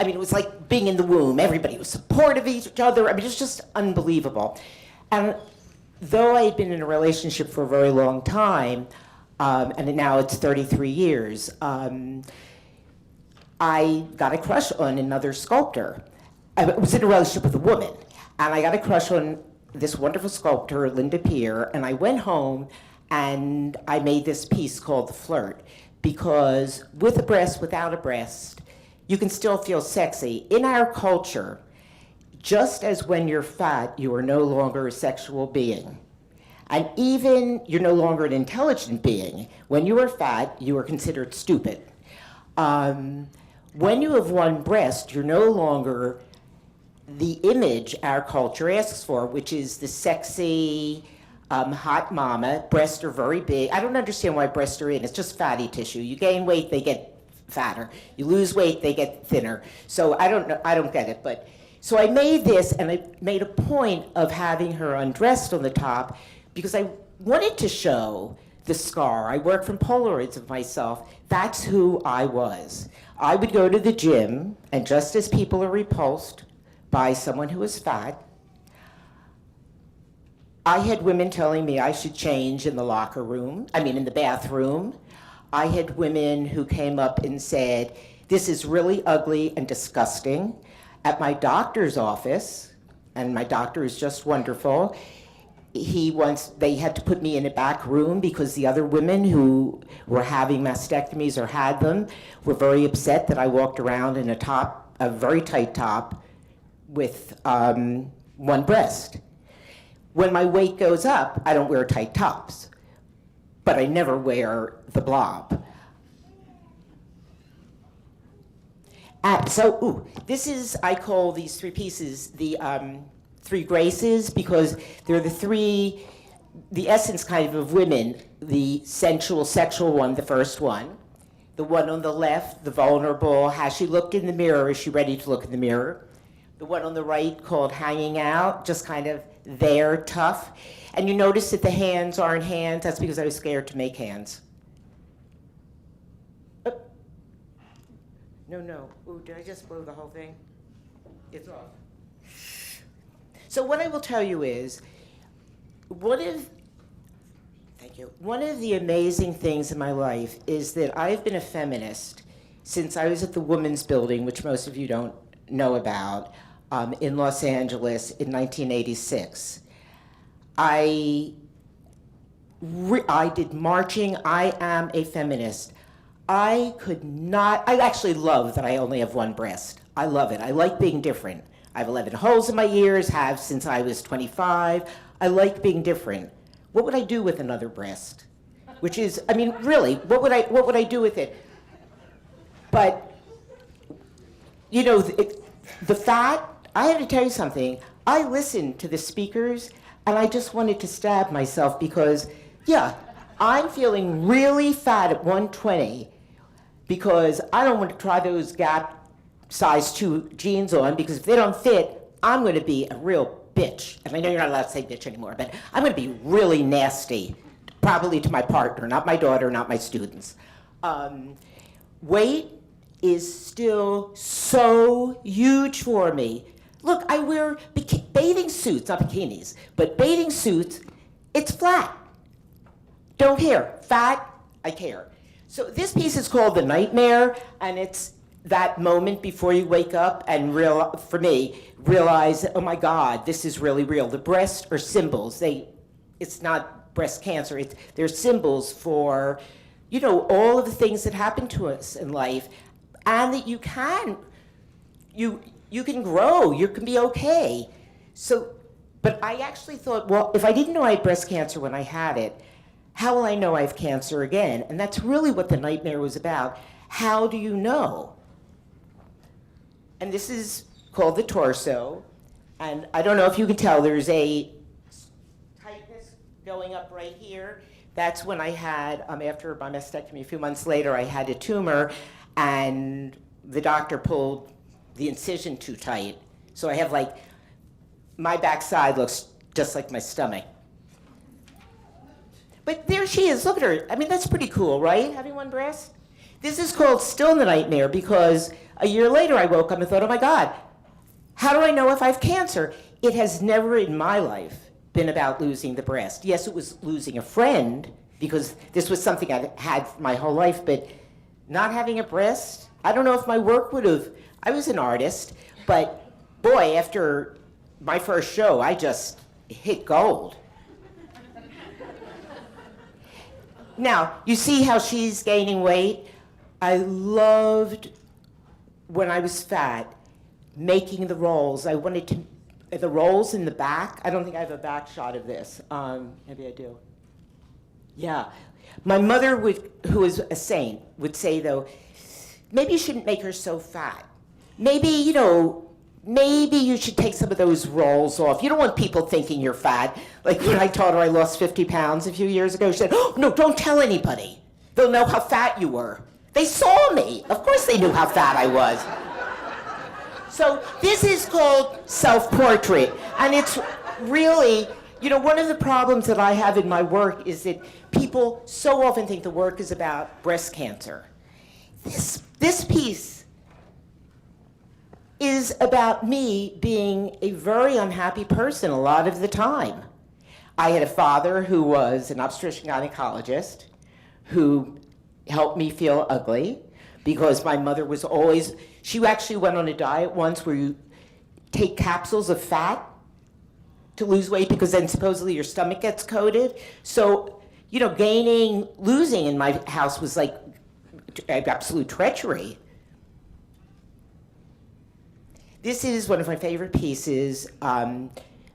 I mean, it was like being in the womb. Everybody was supportive of each other. I mean, it was just unbelievable. And though I had been in a relationship for a very long time, and now it's 33 years, I got a crush on another sculptor. I was in a relationship with a woman, and I got a crush on this wonderful sculptor, Linda Peer, and I went home and I made this piece called The Flirt, because with a breast, without a breast, you can still feel sexy. In our culture, just as when you're fat, you are no longer a sexual being. And even you're no longer an intelligent being. When you are fat, you are considered stupid. When you have one breast, you're no longer the image our culture asks for, which is the sexy, hot mama, breasts are very big. I don't understand why breasts are in. It's just fatty tissue. You gain weight, they get fatter. You lose weight, they get thinner. So I don't know, I don't get it. But so I made this, and I made a point of having her undressed on the top because I wanted to show the scar. I work from Polaroids of myself. That's who I was. I would go to the gym, and just as people are repulsed by someone who is fat, I had women telling me I should change in the locker room, in the bathroom. I had women who came up and said, this is really ugly and disgusting. At my doctor's office, and my doctor is just wonderful, they had to put me in a back room because the other women who were having mastectomies or had them were very upset that I walked around in a very tight top with one breast. When my weight goes up, I don't wear tight tops, but I never wear the blob. This is, I call these three pieces the three graces because they're the essence kind of women, the sensual, sexual one, the first one. The one on the left, the vulnerable, has she looked in the mirror? Is she ready to look in the mirror? The one on the right called hanging out, just kind of there, tough. And you notice that the hands aren't hands. That's because I was scared to make hands. No. Ooh, did I just blow the whole thing? It's off. So what I will tell you is, one of the amazing things in my life is that I've been a feminist since I was at the Women's Building, which most of you don't know about, in Los Angeles in 1986. I did marching. I am a feminist. I actually love that I only have one breast. I love it. I like being different. I have 11 holes in my ears, have since I was 25. I like being different. What would I do with another breast? Which is, really, what would I do with it? But, the fat, I have to tell you something. I listened to the speakers, and I just wanted to stab myself because, I'm feeling really fat at 120 because I don't want to try those Gap size 2 jeans on because if they don't fit, I'm going to be a real bitch. And I know you're not allowed to say bitch anymore, but I'm going to be really nasty, probably to my partner, not my daughter, not my students. Weight is still so huge for me. Look, I wear bathing suits, not bikinis, but bathing suits, it's flat. Don't care. Fat, I care. So this piece is called The Nightmare, and it's that moment before you wake up and realize, oh my God, this is really real. The breasts are symbols. It's not breast cancer. They're symbols for, all of the things that happen to us in life, and that you can grow. You can be okay. So, but I actually thought, well, if I didn't know I had breast cancer when I had it, how will I know I have cancer again? And that's really what The Nightmare was about. How do you know? And this is called the torso. And I don't know if you can tell, there's a tightness going up right here. That's when I had, after my mastectomy, a few months later, I had a tumor, and the doctor pulled the incision too tight. So I have my backside looks just like my stomach. But there she is, look at her. That's pretty cool, right? Having one breast? This is called Still the Nightmare because a year later I woke up and thought, oh my God, how do I know if I have cancer? It has never in my life been about losing the breast. Yes, it was losing a friend because this was something I had my whole life, but not having a breast, I don't know if my work would have, I was an artist, but boy, after my first show, I just hit gold. Now, you see how she's gaining weight? I loved, when I was fat, making the rolls. I wanted the rolls in the back. I don't think I have a back shot of this. Maybe I do. Yeah. My mother, who is a saint, would say, though, maybe you shouldn't make her so fat. Maybe, maybe you should take some of those rolls off. You don't want people thinking you're fat. Like when I told her I lost 50 pounds a few years ago, she said, oh, no, don't tell anybody. They'll know how fat you were. They saw me. Of course they knew how fat I was. So this is called self-portrait. And it's really, you know, one of the problems that I have in my work is that people so often think the work is about breast cancer. This piece is about me being a very unhappy person a lot of the time. I had a father who was an obstetrician gynecologist who helped me feel ugly because my mother was always, she actually went on a diet once where you take capsules of fat to lose weight because then supposedly your stomach gets coated. So, you know, losing in my house was like absolute treachery. This is one of my favorite pieces,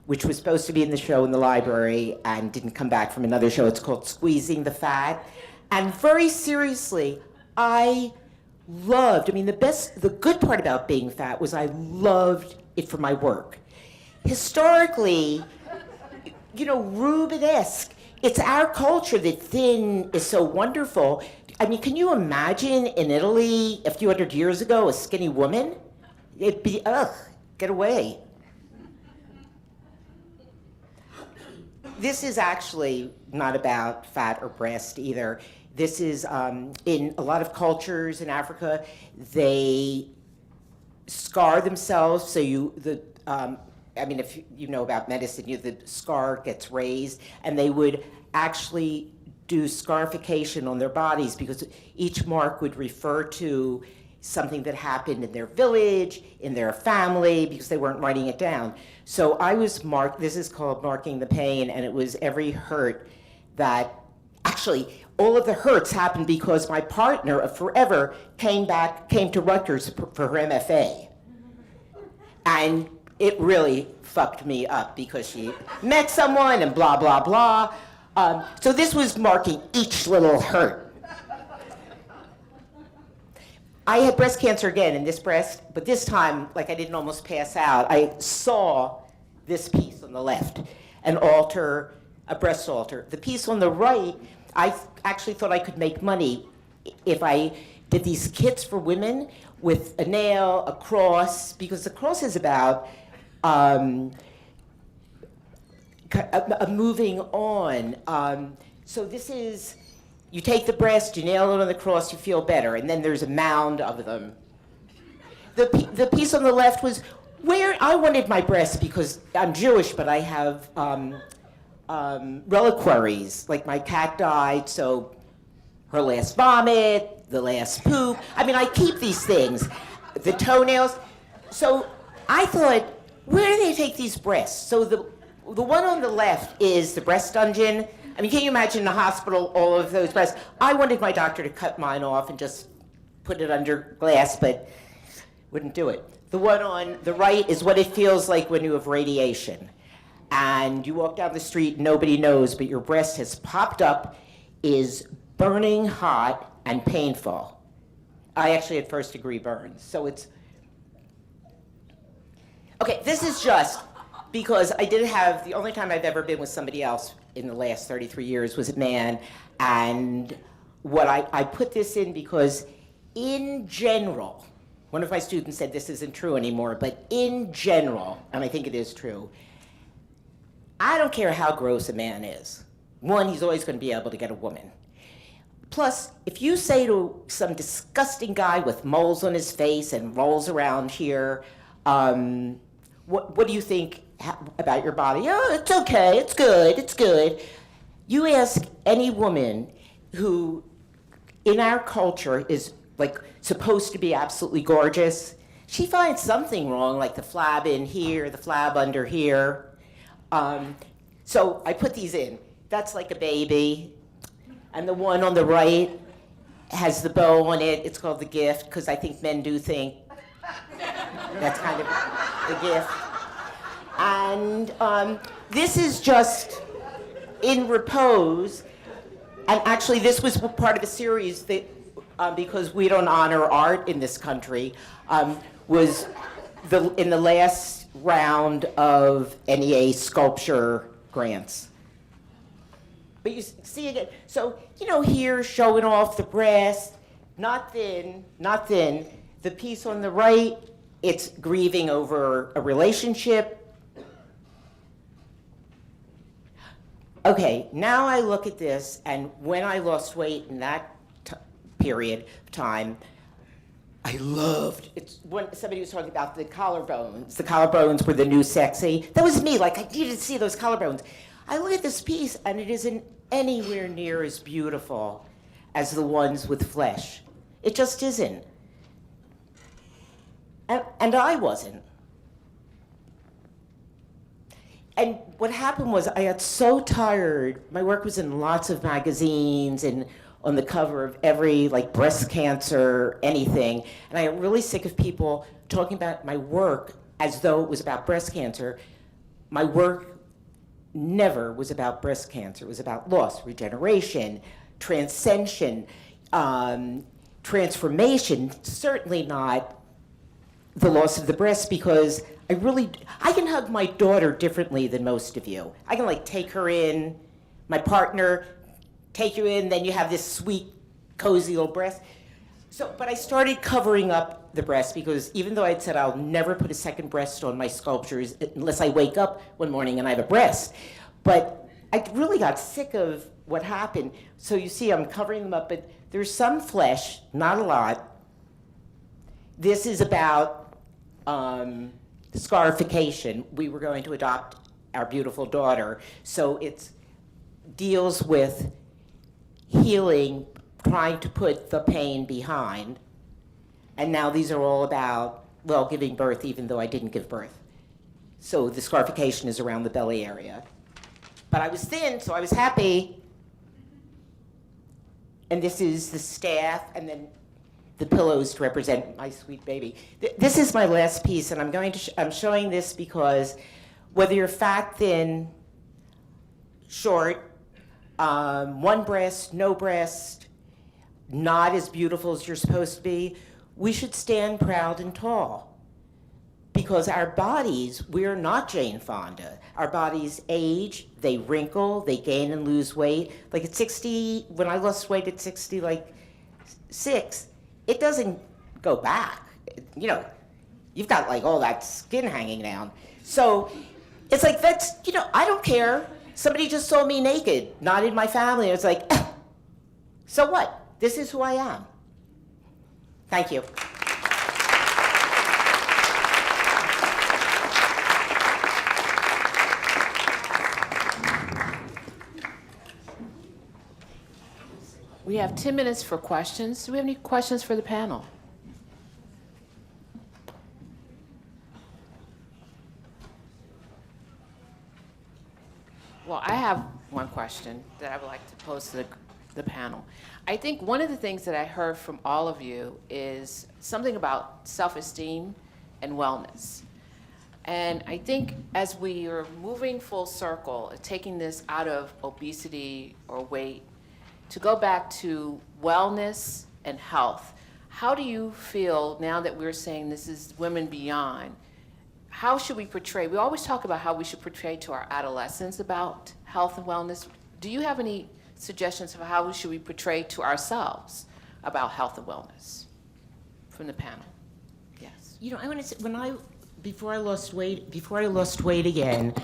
which was supposed to be in the show in the library and didn't come back from another show. It's called Squeezing the Fat. And very seriously, the good part about being fat was I loved it for my work. Historically, you know, Rubenesque, it's our culture that thin is so wonderful. I mean, can you imagine in Italy a few hundred years ago, a skinny woman? It'd be, ugh, get away. This is actually not about fat or breast either. This is, in a lot of cultures in Africa, they scar themselves, so if you know about medicine, the scar gets raised, and they would actually do scarification on their bodies because each mark would refer to something that happened in their village, in their family, because they weren't writing it down. So I was marked, this is called Marking the Pain, and it was every hurt that, actually, all of the hurts happened because my partner of forever came to Rutgers for her MFA. And it really fucked me up because she met someone and blah, blah, blah. So this was marking each little hurt. I had breast cancer again in this breast, but this time, like I didn't almost pass out, I saw this piece on the left, a breast altar. The piece on the right, I actually thought I could make money if I did these kits for women with a nail, a cross, because the cross is about moving on. So this is, you take the breast, you nail it on the cross, you feel better, and then there's a mound of them. The piece on the left was where I wanted my breasts because I'm Jewish, but I have reliquaries, like my cat died, so her last vomit, the last poop. I mean, I keep these things, the toenails. So I thought, where do they take these breasts? So the one on the left is the breast dungeon. I mean, can you imagine in a hospital, all of those breasts? I wanted my doctor to cut mine off and just put it under glass, but wouldn't do it. The one on the right is what it feels like when you have radiation. And you walk down the street, nobody knows, but your breast has popped up, is burning hot and painful. I actually had first-degree burns, so it's... Okay, this is just because I did have, the only time I've ever been with somebody else in the last 33 years was a man, and what I put this in because in general, one of my students said this isn't true anymore, but in general, and I think it is true, I don't care how gross a man is. One, he's always going to be able to get a woman. Plus, if you say to some disgusting guy with moles on his face and rolls around here, what do you think about your body? Oh, it's okay, it's good, it's good. You ask any woman who, in our culture, is like supposed to be absolutely gorgeous, she finds something wrong, like the flab in here, the flab under here. So I put these in. That's like a baby. And the one on the right has the bow on it. It's called the gift, because I think men do think that's kind of the gift. And this is just in repose. And actually, this was part of a series that, because we don't honor art in this country, was in the last round of NEA sculpture grants. But you see again, so, here showing off the breast, not thin, not thin. The piece on the right, it's grieving over a relationship. Okay, now I look at this, and when I lost weight in that period of time, I loved, it's when somebody was talking about the collarbones. The collarbones were the new sexy. That was me, like I needed to see those collarbones. I look at this piece and it isn't anywhere near as beautiful as the ones with flesh. It just isn't. And I wasn't. And what happened was I got so tired. My work was in lots of magazines and on the cover of every, like, breast cancer, anything. And I got really sick of people talking about my work as though it was about breast cancer. My work never was about breast cancer. It was about loss, regeneration, transcension, transformation, certainly not the loss of the breast, because I can hug my daughter differently than most of you. I can, like, take her in, my partner, take you in, then you have this sweet, cozy little breast. So, but I started covering up the breast because even though I'd said I'll never put a second breast on my sculptures unless I wake up one morning and I have a breast, but I really got sick of what happened. So you see I'm covering them up, but there's some flesh, not a lot. This is about scarification. We were going to adopt our beautiful daughter, so it deals with healing, trying to put the pain behind. And now these are all about, well, giving birth, even though I didn't give birth. So the scarification is around the belly area. But I was thin, so I was happy. And this is the staff, and then the pillows to represent my sweet baby. This is my last piece, and I'm showing this because whether you're fat, thin, short, one breast, no breast, not as beautiful as you're supposed to be, we should stand proud and tall. Because our bodies, we're not Jane Fonda. Our bodies age, they wrinkle, they gain and lose weight. Like at 60, when I lost weight at 60, like 6, it doesn't go back. You've got like all that skin hanging down. So it's like, that's, I don't care. Somebody just saw me naked, not in my family. It's like, so what? This is who I am. Thank you. We have 10 minutes for questions. Do we have any questions for the panel? Well, I have one question that I would like to pose to the panel. I think one of the things that I heard from all of you is something about self-esteem and wellness. And I think as we are moving full circle, taking this out of obesity or weight, to go back to wellness and health, how do you feel now that we're saying this is women beyond? How should we portray? We always talk about how we should portray to our adolescents about health and wellness. Do you have any suggestions of how should we portray to ourselves about health and wellness from the panel? Yes. I want to say, before I lost weight again,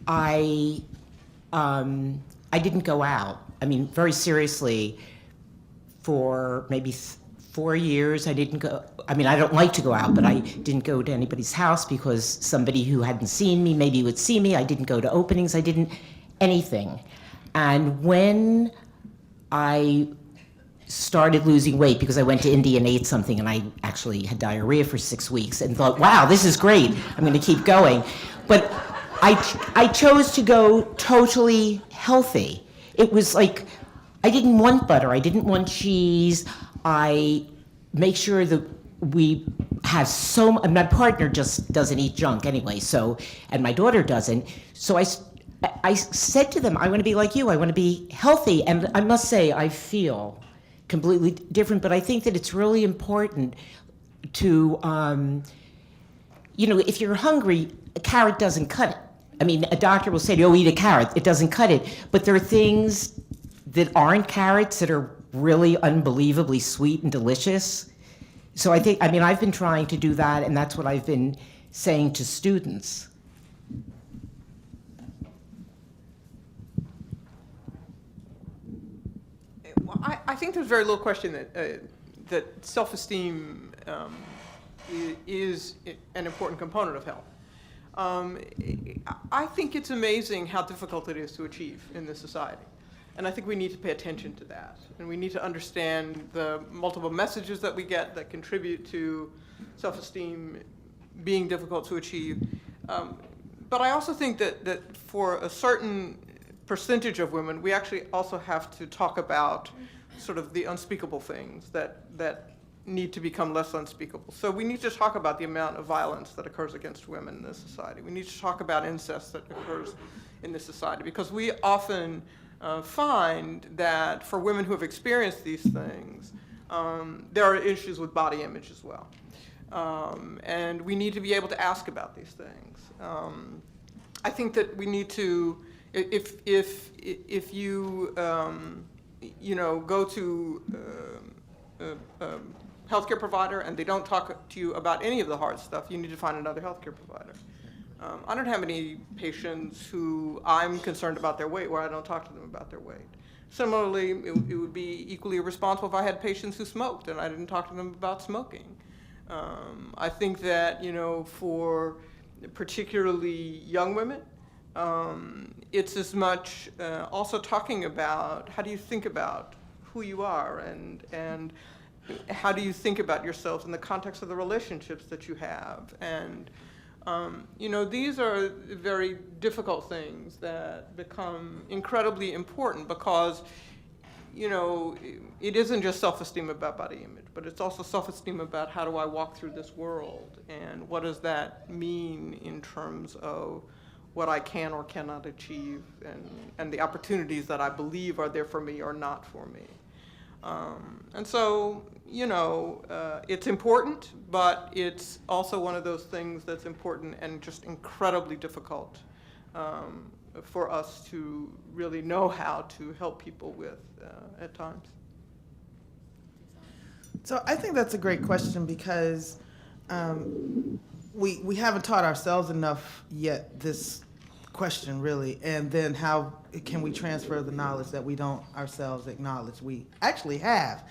I didn't go out. I mean, very seriously, for maybe 4 years, I didn't go. I mean, I don't like to go out, but I didn't go to anybody's house because somebody who hadn't seen me maybe would see me. I didn't go to openings. I didn't anything. And when I started losing weight, because I went to India and ate something, and I actually had diarrhea for 6 weeks, and thought, wow, this is great. I'm going to keep going. But I chose to go totally healthy. It was like, I didn't want butter, I didn't want cheese. I make sure that we have and my partner just doesn't eat junk anyway, and my daughter doesn't. So I said to them, I want to be like you, I want to be healthy. And I must say, I feel completely different, but I think that it's really important to you know, if you're hungry, a carrot doesn't cut it. I mean, a doctor will say, oh, eat a carrot. It doesn't cut it. But there are things that aren't carrots that are really unbelievably sweet and delicious. So I mean, I've been trying to do that, and that's what I've been saying to students. Well, I think there's very little question that self-esteem is an important component of health. I think it's amazing how difficult it is to achieve in this society. And I think we need to pay attention to that. And we need to understand the multiple messages that we get that contribute to self-esteem being difficult to achieve. But I also think that for a certain percentage of women, we actually also have to talk about sort of the unspeakable things that need to become less unspeakable. So we need to talk about the amount of violence that occurs against women in this society. We need to talk about incest that occurs in this society, because we often find that for women who have experienced these things, there are issues with body image as well. And we need to be able to ask about these things. I think that we need to, if you you know, go to a healthcare provider and they don't talk to you about any of the hard stuff, you need to find another healthcare provider. I don't have any patients who I'm concerned about their weight where I don't talk to them about their weight. Similarly, it would be equally irresponsible if I had patients who smoked and I didn't talk to them about smoking. I think that, you know, for particularly young women, it's as much also talking about how do you think about who you are, and how do you think about yourselves in the context of the relationships that you have. And you know, these are very difficult things that become incredibly important, because, you know, it isn't just self-esteem about body image, but it's also self-esteem about how do I walk through this world, and what does that mean in terms of what I can or cannot achieve, and the opportunities that I believe are there for me or not for me. And so, you know, it's important, but it's also one of those things that's important and just incredibly difficult for us to really know how to help people with at times. So I think that's a great question, because we haven't taught ourselves enough yet this question, really, and then how can we transfer the knowledge that we don't ourselves acknowledge we actually have.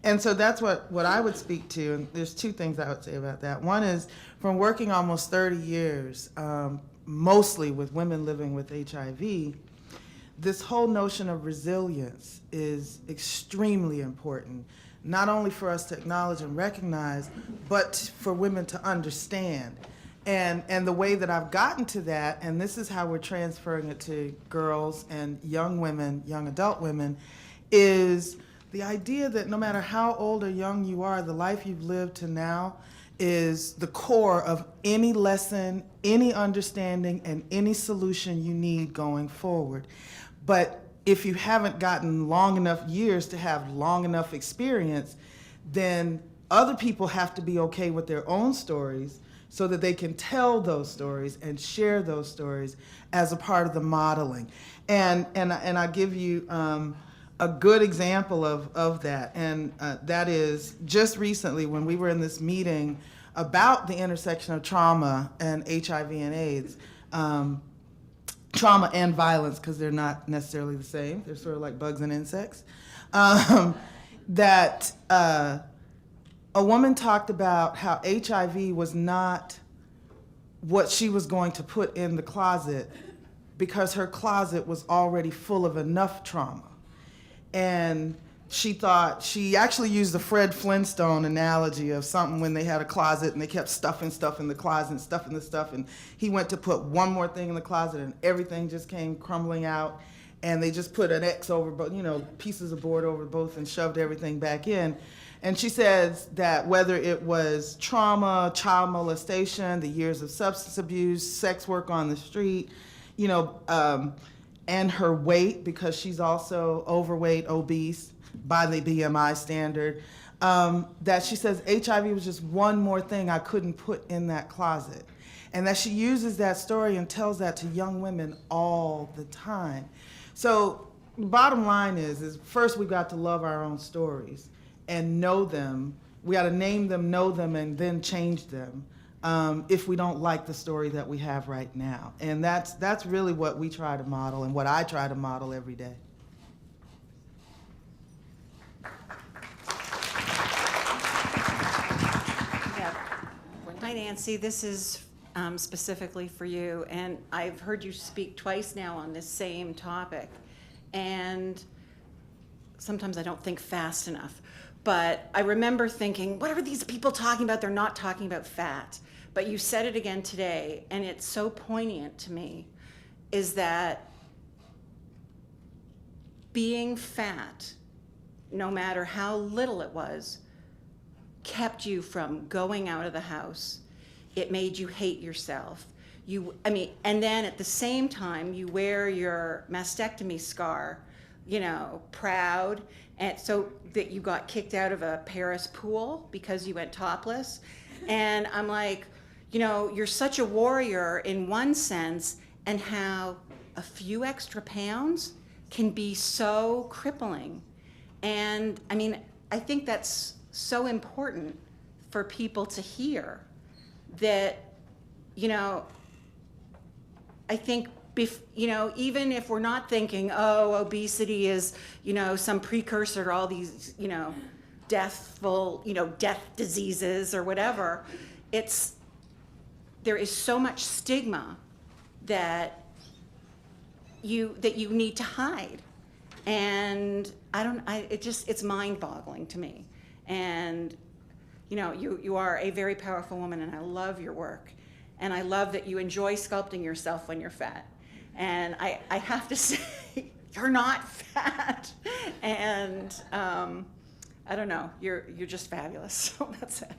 And so that's what I would speak to, and there's two things I would say about that. One is, from working almost 30 years, mostly with women living with HIV, this whole notion of resilience is extremely important, not only for us to acknowledge and recognize, but for women to understand. And the way that I've gotten to that, and this is how we're transferring it to girls and young women, young adult women, is the idea that no matter how old or young you are, the life you've lived to now is the core of any lesson, any understanding, and any solution you need going forward. But if you haven't gotten long enough years to have long enough experience, then other people have to be okay with their own stories, so that they can tell those stories and share those stories as a part of the modeling. And I give you a good example of that, and that is just recently when we were in this meeting about the intersection of trauma and HIV and AIDS, trauma and violence, because they're not necessarily the same, they're sort of like bugs and insects, that a woman talked about how HIV was not what she was going to put in the closet, because her closet was already full of enough trauma. And she thought, she actually used the Fred Flintstone analogy of something when they had a closet and they kept stuffing stuff in the closet and stuffing the stuff, and he went to put one more thing in the closet and everything just came crumbling out, and they just put an X over both, you know, pieces of board over both, and shoved everything back in. And she says that whether it was trauma, child molestation, the years of substance abuse, sex work on the street, you know, and her weight, because she's also overweight, obese by the BMI standard, that she says HIV was just one more thing I couldn't put in that closet. And that she uses that story and tells that to young women all the time. So the bottom line is first we got to love our own stories and know them. We got to name them, know them, and then change them if we don't like the story that we have right now. And that's really what we try to model and what I try to model every day. Yeah. Hi, Nancy. This is specifically for you, and I've heard you speak twice now on this same topic, and sometimes I don't think fast enough, but I remember thinking, what are these people talking about? They're not talking about fat. But you said it again today, and it's so poignant to me, is that being fat, no matter how little it was, kept you from going out of the house. It made you hate yourself. And then at the same time, you wear your mastectomy scar, proud, and so that you got kicked out of a Paris pool because you went topless. And I'm like, you're such a warrior in one sense, and how a few extra pounds can be so crippling. And I think that's so important for people to hear. That, I think, even if we're not thinking, oh, obesity is, some precursor to all these, death diseases or whatever, there is so much stigma that you need to hide. And it's mind-boggling to me. And you are a very powerful woman, and I love your work. And I love that you enjoy sculpting yourself when you're fat. And I have to say, you're not fat. And I don't know, you're just fabulous. So that's it.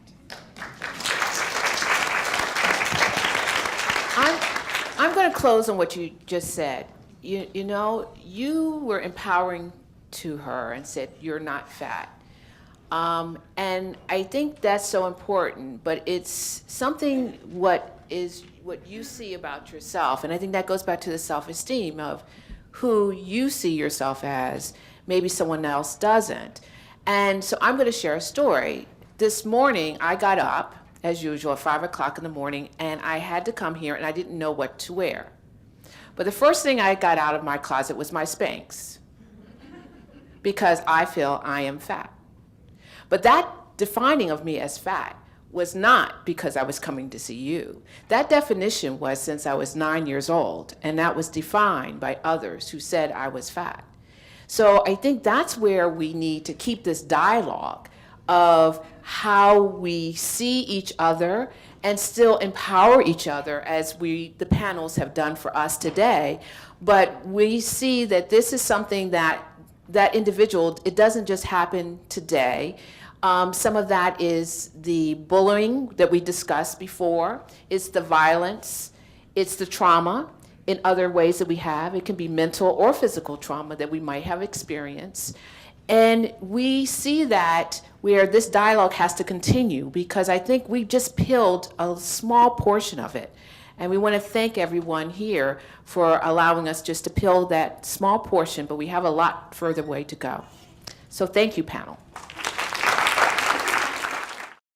I'm going to close on what you just said. You were empowering to her and said, you're not fat. And I think that's so important, but it's something what you see about yourself. And I think that goes back to the self-esteem of who you see yourself as, maybe someone else doesn't. And so I'm going to share a story. This morning, I got up, as usual, at 5 o'clock in the morning, and I had to come here, and I didn't know what to wear. But the first thing I got out of my closet was my Spanx, because I feel I am fat. But that defining of me as fat was not because I was coming to see you. That definition was since I was 9 years old, and that was defined by others who said I was fat. So I think that's where we need to keep this dialogue of how we see each other and still empower each other, as the panels have done for us today. But we see that this is something that individual, it doesn't just happen today. Some of that is the bullying that we discussed before. It's the violence. It's the trauma in other ways that we have. It can be mental or physical trauma that we might have experienced. And we see that where this dialogue has to continue, because I think we just peeled a small portion of it. And we want to thank everyone here for allowing us just to peel that small portion, but we have a lot further way to go. So thank you, panel.